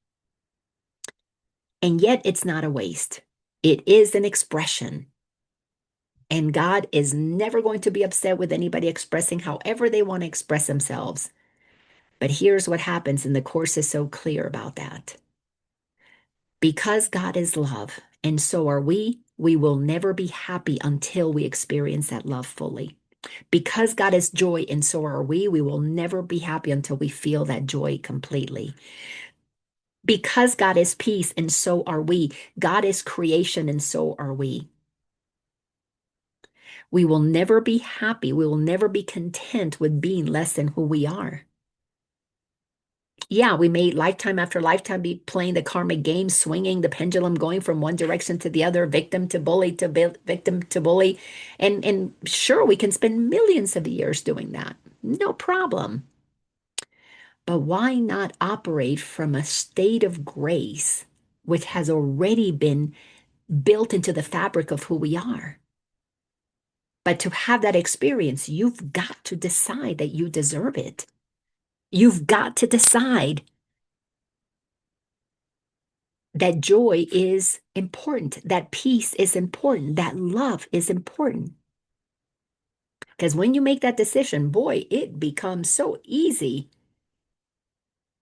And yet it's not a waste. It is an expression. And God is never going to be upset with anybody expressing however they want to express themselves. But here's what happens, and the Course is so clear about that. Because God is love, and so are we will never be happy until we experience that love fully. Because God is joy, and so are we will never be happy until we feel that joy completely. Because God is peace, and so are we. God is creation, and so are we. We will never be happy. We will never be content with being less than who we are. Yeah, we may lifetime after lifetime be playing the karmic game, swinging the pendulum, going from one direction to the other, victim to bully to victim to bully. And sure, we can spend millions of years doing that. No problem. But why not operate from a state of grace, which has already been built into the fabric of who we are? But to have that experience, you've got to decide that you deserve it. You've got to decide that joy is important, that peace is important, that love is important. Because when you make that decision, boy, it becomes so easy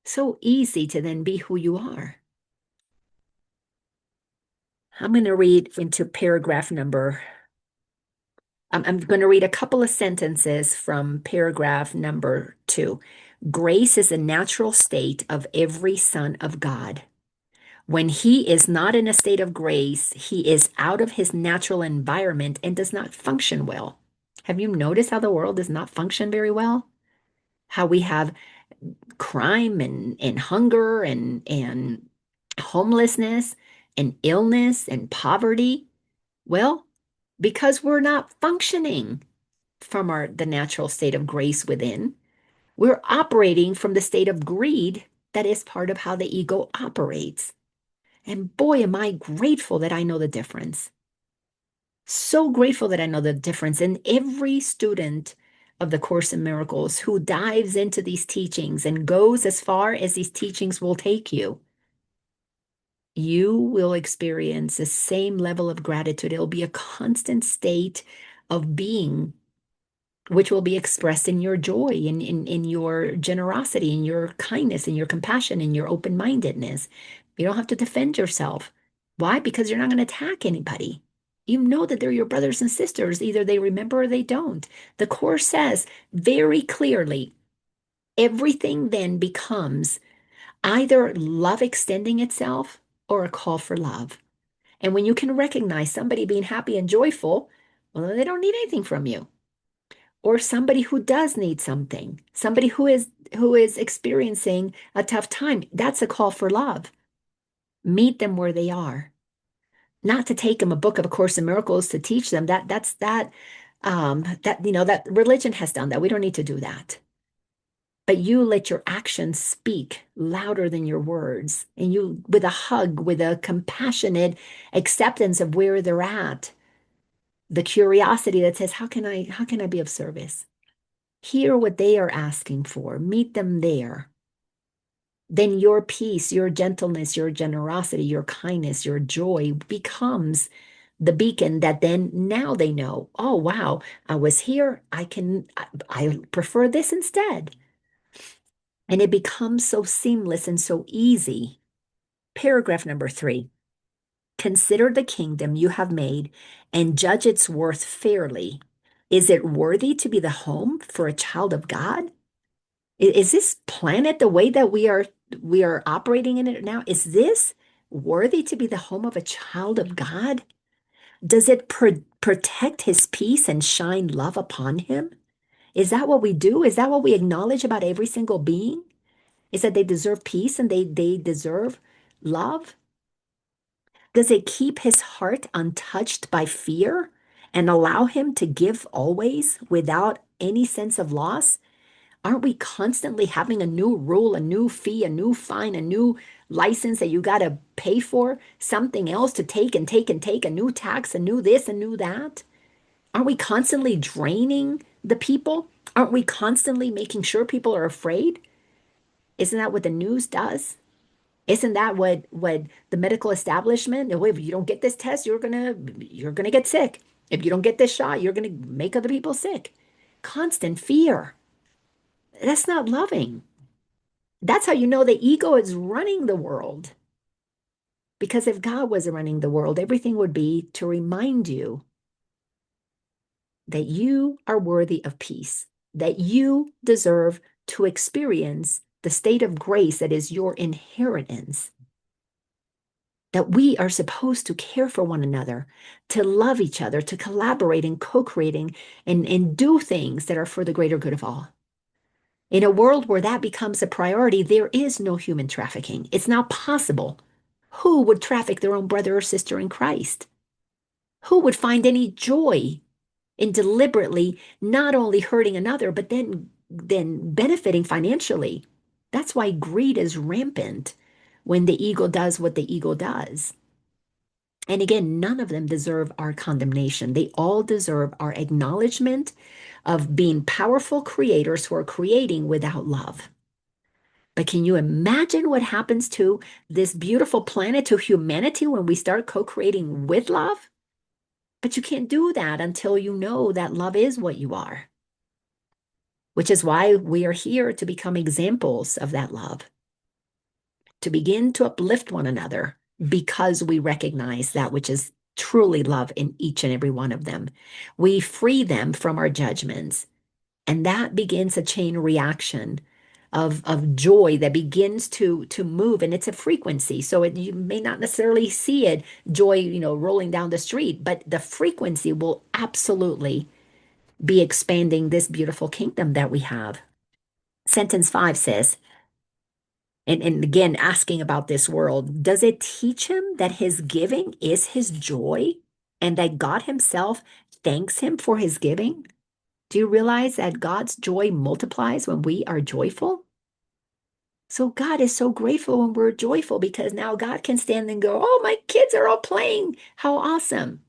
to then be who you are. I'm going to read into paragraph number, I'm going to read a couple of sentences from paragraph number 2. Grace is a natural state of every son of God. When he is not in a state of grace, he is out of his natural environment and does not function well. Have you noticed how the world does not function very well? How we have crime and hunger and homelessness and illness and poverty? Well, because we're not functioning from the natural state of grace within. We're operating from the state of greed that is part of how the ego operates. And boy, am I grateful that I know the difference. So grateful that I know the difference. And every student of the Course in Miracles who dives into these teachings and goes as far as these teachings will take you, you will experience the same level of gratitude. It'll be a constant state of being, which will be expressed in your joy, in your generosity, in your kindness, in your compassion, in your open-mindedness. You don't have to defend yourself. Why? Because you're not going to attack anybody. You know that they're your brothers and sisters. Either they remember or they don't. The Course says very clearly, everything then becomes either love extending itself or a call for love. And when you can recognize somebody being happy and joyful, well, they don't need anything from you. Or somebody who does need something, somebody who is experiencing a tough time, that's a call for love. Meet them where they are. Not to take them a book of A Course in Miracles to teach them. That religion has done that. We don't need to do that. But you let your actions speak louder than your words. And you, with a hug, with a compassionate acceptance of where they're at, the curiosity that says, how can I be of service? Hear what they are asking for, meet them there. Then your peace, your gentleness, your generosity, your kindness, your joy becomes the beacon that then now they know, oh, wow, I was here. I prefer this instead. And it becomes so seamless and so easy. Paragraph number 3. Consider the kingdom you have made and judge its worth fairly. Is it worthy to be the home for a child of God? Is this planet the way that we are operating in it now? Is this worthy to be the home of a child of God? Does it protect his peace and shine love upon him? Is that what we do? Is that what we acknowledge about every single being? Is that they deserve peace and they deserve love? Does it keep his heart untouched by fear and allow him to give always without any sense of loss? Aren't we constantly having a new rule, a new fee, a new fine, a new license that you got to pay for, something else to take and take and take, a new tax, a new this, a new that? Aren't we constantly draining the people? Aren't we constantly making sure people are afraid? Isn't that what the news does? Isn't that what the medical establishment? No, if you don't get this test, you're gonna get sick. If you don't get this shot, you're gonna make other people sick. Constant fear. That's not loving. That's how you know the ego is running the world. Because if God was running the world, everything would be to remind you that you are worthy of peace, that you deserve to experience the state of grace that is your inheritance, that we are supposed to care for one another, to love each other, to collaborate and co-creating and do things that are for the greater good of all. In a world where that becomes a priority, there is no human trafficking. It's not possible. Who would traffic their own brother or sister in Christ? Who would find any joy in deliberately not only hurting another, but then benefiting financially? That's why greed is rampant when the ego does what the ego does. And again, none of them deserve our condemnation. They all deserve our acknowledgement of being powerful creators who are creating without love. But can you imagine what happens to this beautiful planet, to humanity, when we start co-creating with love? But you can't do that until you know that love is what you are, which is why we are here to become examples of that love, to begin to uplift one another because we recognize that which is truly love in each and every one of them. We free them from our judgments, and that begins a chain reaction of joy that begins to move, and it's a frequency. So you may not necessarily see it, joy, rolling down the street, but the frequency will absolutely be expanding this beautiful kingdom that we have. Sentence 5 says, and again, asking about this world, does it teach him that his giving is his joy and that God himself thanks him for his giving? Do you realize that God's joy multiplies when we are joyful? So God is so grateful when we're joyful because now God can stand and go, oh, my kids are all playing. How awesome.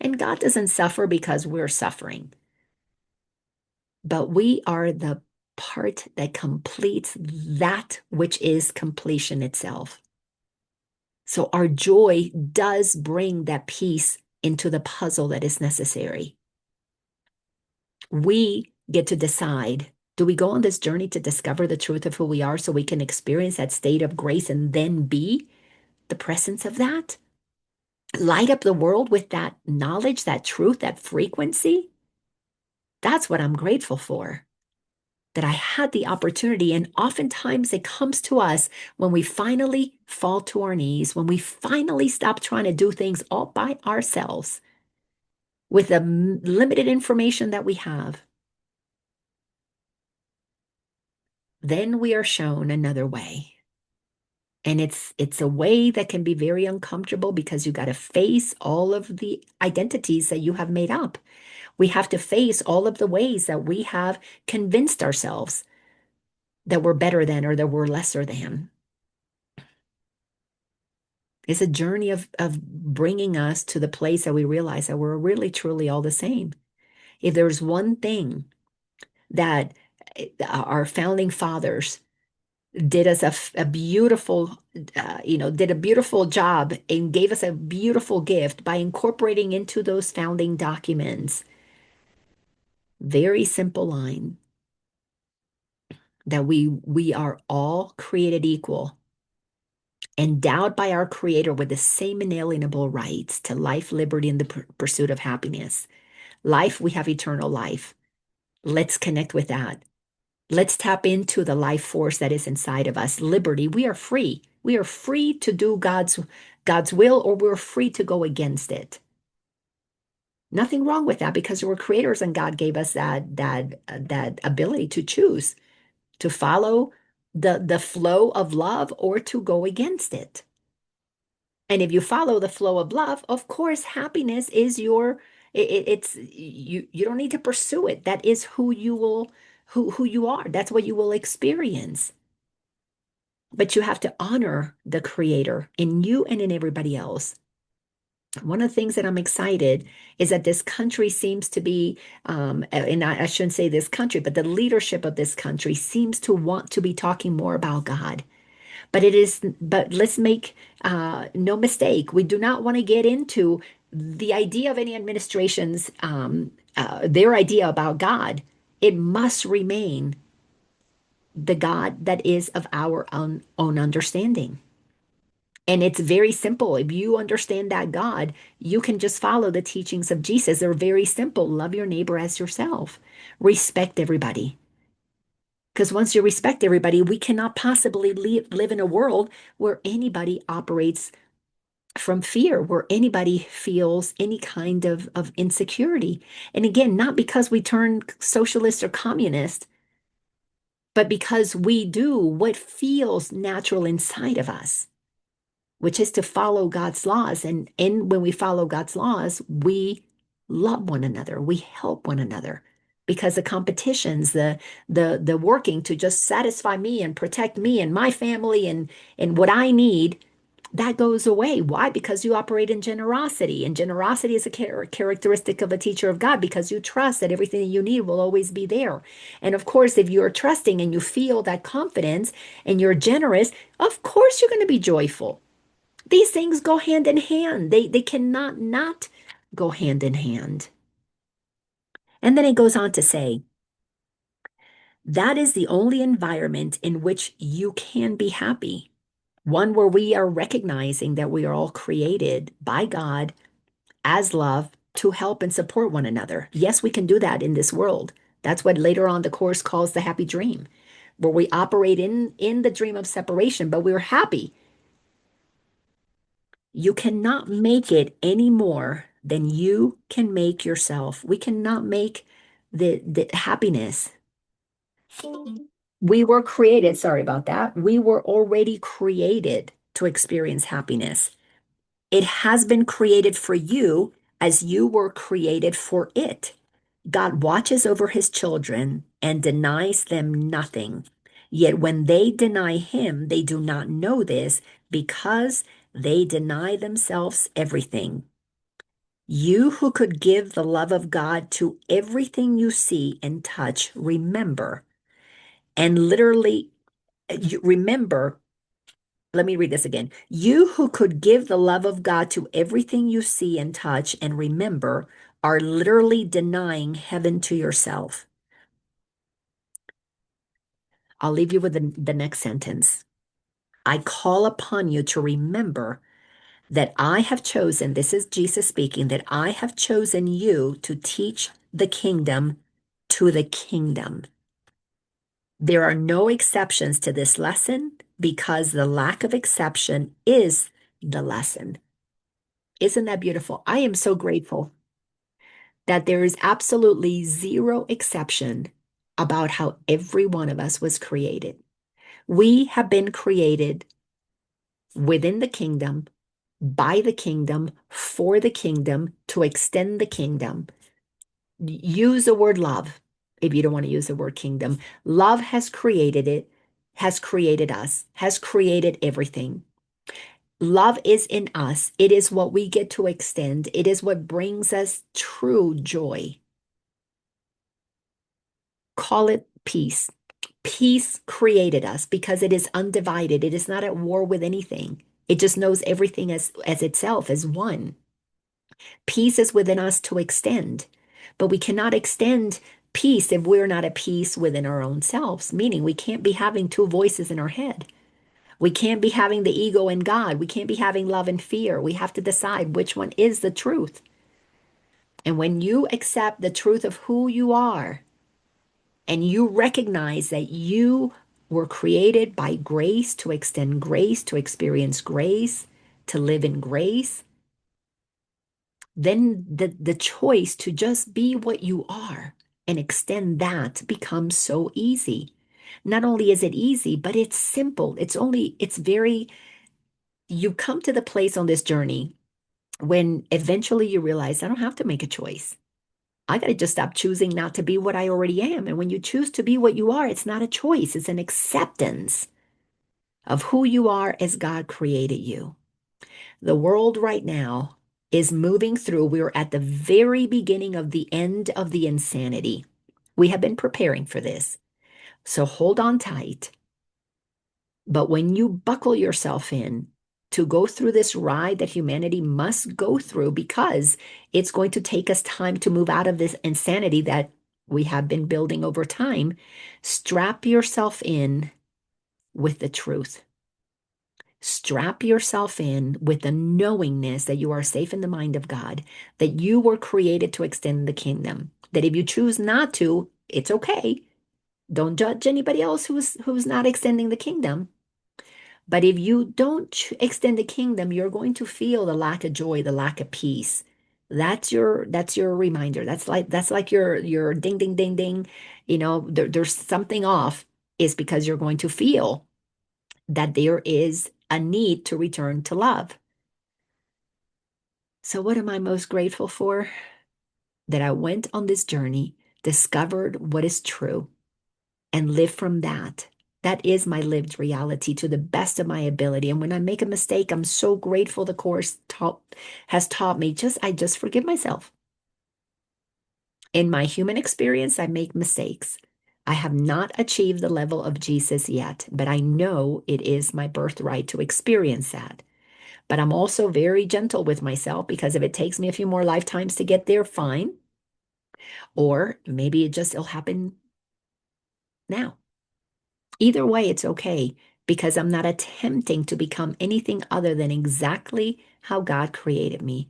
And God doesn't suffer because we're suffering, but we are the part that completes that which is completion itself. So our joy does bring that piece into the puzzle that is necessary. We get to decide, do we go on this journey to discover the truth of who we are so we can experience that state of grace and then be the presence of that? Light up the world with that knowledge, that truth, that frequency? That's what I'm grateful for, that I had the opportunity. And oftentimes it comes to us when we finally fall to our knees, when we finally stop trying to do things all by ourselves with the limited information that we have. Then we are shown another way. And it's a way that can be very uncomfortable because you got to face all of the identities that you have made up. We have to face all of the ways that we have convinced ourselves that we're better than or that we're lesser than. It's a journey of bringing us to the place that we realize that we're really, truly all the same. If there's one thing that our founding fathers did us a beautiful, did a beautiful job and gave us a beautiful gift by incorporating into those founding documents, very simple line that we are all created equal, endowed by our Creator with the same inalienable rights to life, liberty, and the pursuit of happiness. Life, we have eternal life. Let's connect with that. Let's tap into the life force that is inside of us. Liberty, we are free. We are free to do God's will, or we're free to go against it. Nothing wrong with that because we're creators and God gave us that ability to choose to follow the flow of love or to go against it. And if you follow the flow of love, of course, happiness is it's you don't need to pursue it. That is who you are. That's what you will experience. But you have to honor the creator in you and in everybody else. One of the things that I'm excited is that this country seems to be, and I shouldn't say this country, but the leadership of this country seems to want to be talking more about God. But let's make no mistake, we do not want to get into the idea of any administration's, their idea about God. It must remain the God that is of our own understanding. And it's very simple. If you understand that God, you can just follow the teachings of Jesus. They're very simple. Love your neighbor as yourself. Respect everybody. Because once you respect everybody, we cannot possibly live in a world where anybody operates from fear, where anybody feels any kind of insecurity. And again, not because we turn socialist or communist, but because we do what feels natural inside of us, which is to follow God's laws. And when we follow God's laws, we love one another, we help one another. Because the competitions, the working to just satisfy me and protect me and my family and what I need, that goes away. Why? Because you operate in generosity. And generosity is a characteristic of a teacher of God because you trust that everything that you need will always be there. And of course, if you're trusting and you feel that confidence and you're generous, of course you're going to be joyful. These things go hand in hand. They cannot not go hand in hand. And then it goes on to say, that is the only environment in which you can be happy. One where we are recognizing that we are all created by God as love to help and support one another. Yes, we can do that in this world. That's what later on the course calls the happy dream, where we operate in the dream of separation, but we're happy. You cannot make it any more than you can make yourself. We cannot make the happiness. We were created, sorry about that. We were already created to experience happiness. It has been created for you as you were created for it. God watches over his children and denies them nothing. Yet when they deny him, they do not know this because they deny themselves everything. You who could give the love of God to everything you see and touch, remember, and literally remember. Let me read this again. You who could give the love of God to everything you see and touch and remember are literally denying heaven to yourself. I'll leave you with the next sentence. I call upon you to remember that I have chosen, this is Jesus speaking, that I have chosen you to teach the kingdom to the kingdom. There are no exceptions to this lesson because the lack of exception is the lesson. Isn't that beautiful? I am so grateful that there is absolutely zero exception about how every one of us was created. We have been created within the kingdom, by the kingdom, for the kingdom, to extend the kingdom. Use the word love if you don't want to use the word kingdom. Love has created it, has created us, has created everything. Love is in us. It is what we get to extend. It is what brings us true joy. Call it peace. Peace created us because it is undivided. It is not at war with anything. It just knows everything as itself, as one. Peace is within us to extend, but we cannot extend peace if we're not at peace within our own selves, meaning we can't be having two voices in our head. We can't be having the ego and God. We can't be having love and fear. We have to decide which one is the truth. And when you accept the truth of who you are and you recognize that you were created by grace to extend grace, to experience grace, to live in grace, then the choice to just be what you are and extend that becomes so easy. Not only is it easy, but it's simple. It's very, you come to the place on this journey when eventually you realize I don't have to make a choice. I got to just stop choosing not to be what I already am. And when you choose to be what you are, it's not a choice, it's an acceptance of who you are as God created you. The world right now is moving through, we're at the very beginning of the end of the insanity. We have been preparing for this. So hold on tight. But when you buckle yourself in to go through this ride that humanity must go through, because it's going to take us time to move out of this insanity that we have been building over time, strap yourself in with the truth. Strap yourself in with the knowingness that you are safe in the mind of God, that you were created to extend the kingdom, that if you choose not to, it's okay. Don't judge anybody else who's not extending the kingdom. But if you don't extend the kingdom, you're going to feel the lack of joy, the lack of peace. That's your reminder. That's like your ding ding ding ding. There's something off is because you're going to feel that there is a need to return to love. So what am I most grateful for? That I went on this journey, discovered what is true, and live from that. That is my lived reality to the best of my ability. And when I make a mistake, I'm so grateful the course has taught me I just forgive myself. In my human experience, I make mistakes. I have not achieved the level of Jesus yet, but I know it is my birthright to experience that. But I'm also very gentle with myself because if it takes me a few more lifetimes to get there, fine. Or maybe it'll happen now. Either way, it's okay because I'm not attempting to become anything other than exactly how God created me.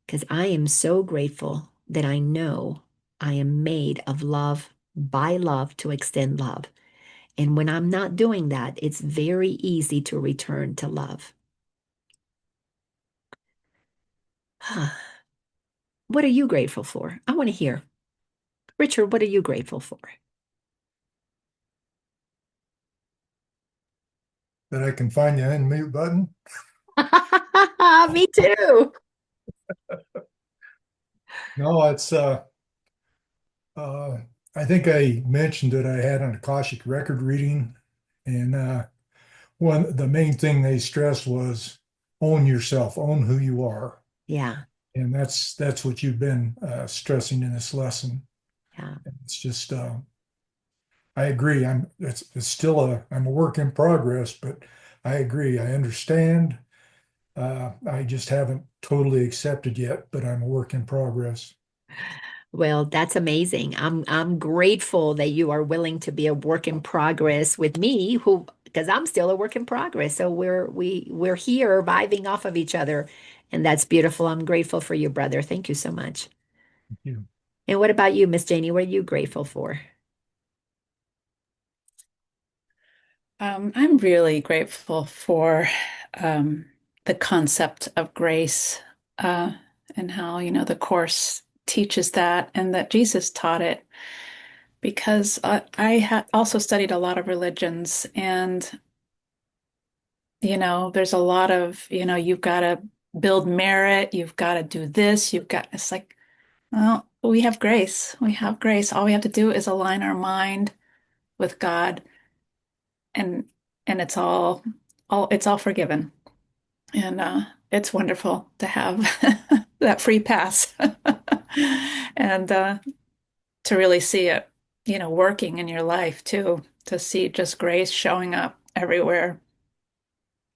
Because I am so grateful that I know I am made of love, by love to extend love. And when I'm not doing that, it's very easy to return to love. What are you grateful for? I want to hear. Richard, what are you grateful for? That I can find the unmute button. Me too. No, it's uh I think I mentioned that I had an Akashic record reading, and one the main thing they stressed was own yourself, own who you are. Yeah. And that's what you've been stressing in this lesson. Yeah. It's just I agree. It's still I'm a work in progress, but I agree. I understand. I just haven't totally accepted yet, but I'm a work in progress. Well, that's amazing. I'm grateful that you are willing to be a work in progress with me, who because I'm still a work in progress. So we're here vibing off of each other, and that's beautiful. I'm grateful for you, brother. Thank you so much. Thank you. And what about you, Miss Janie? What are you grateful for? I'm really grateful for um, the concept of grace uh, and how, the Course teaches that and that Jesus taught it because I ha also studied a lot of religions and, there's a lot of, you've got to build merit, you've got to do this, it's like, well, we have grace. We have grace. All we have to do is align our mind with God and it's all forgiven. And it's wonderful to have that free pass and to really see it, working in your life too, to see just grace showing up everywhere.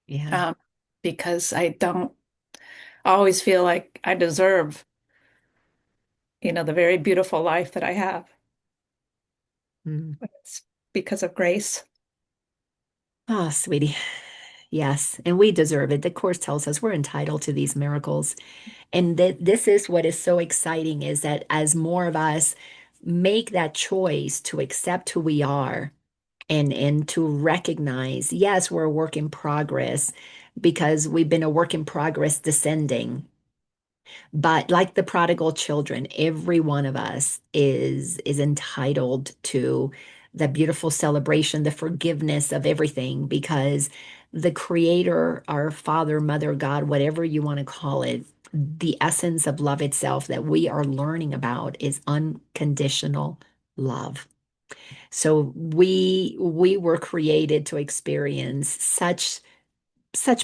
Yeah. Um, because I don't always feel like I deserve, the very beautiful life that I have. Mm. It's because of grace. Oh, sweetie. Yes. And we deserve it. The Course tells us we're entitled to these miracles. And that this is what is so exciting is that as more of us make that choice to accept who we are and to recognize, yes, we're a work in progress because we've been a work in progress descending. But like the prodigal children, every one of us is entitled to the beautiful celebration, the forgiveness of everything, because the Creator, our Father, Mother, God, whatever you want to call it, the essence of love itself that we are learning about is unconditional love. So we were created to experience such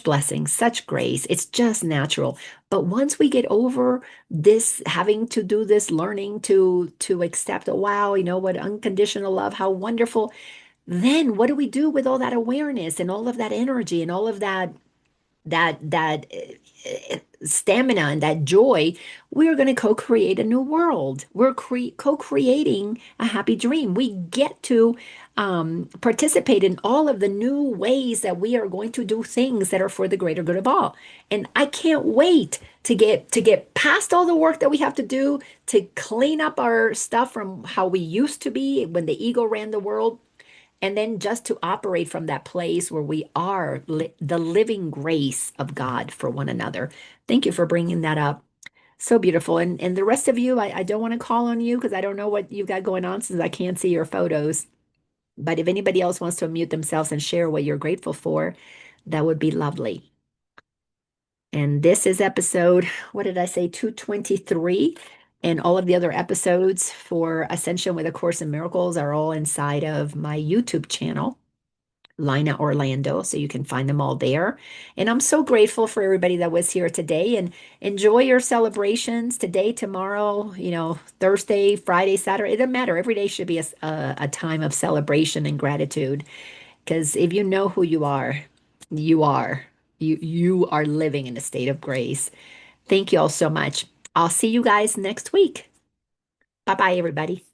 blessings, such grace. It's just natural. But once we get over this, having to do this learning to accept, oh, wow, you know what, unconditional love, how wonderful. Then what do we do with all that awareness and all of that energy and all of that stamina and that joy? We're going to co-create a new world. We're co-creating a happy dream. We get to participate in all of the new ways that we are going to do things that are for the greater good of all. And I can't wait to get past all the work that we have to do to clean up our stuff from how we used to be when the ego ran the world, and then just to operate from that place where we are the living grace of God for one another. Thank you for bringing that up. So beautiful. And the rest of you, I don't want to call on you because I don't know what you've got going on since I can't see your photos. But if anybody else wants to unmute themselves and share what you're grateful for, that would be lovely. And this is episode, what did I say, 223? And all of the other episodes for Ascension with A Course in Miracles are all inside of my YouTube channel, Laina Orlando, so you can find them all there. And I'm so grateful for everybody that was here today, and enjoy your celebrations today, tomorrow, Thursday, Friday, Saturday. It doesn't matter. Every day should be a time of celebration and gratitude. Because if you know who you are, you are. You are living in a state of grace. Thank you all so much. I'll see you guys next week. Bye bye, everybody.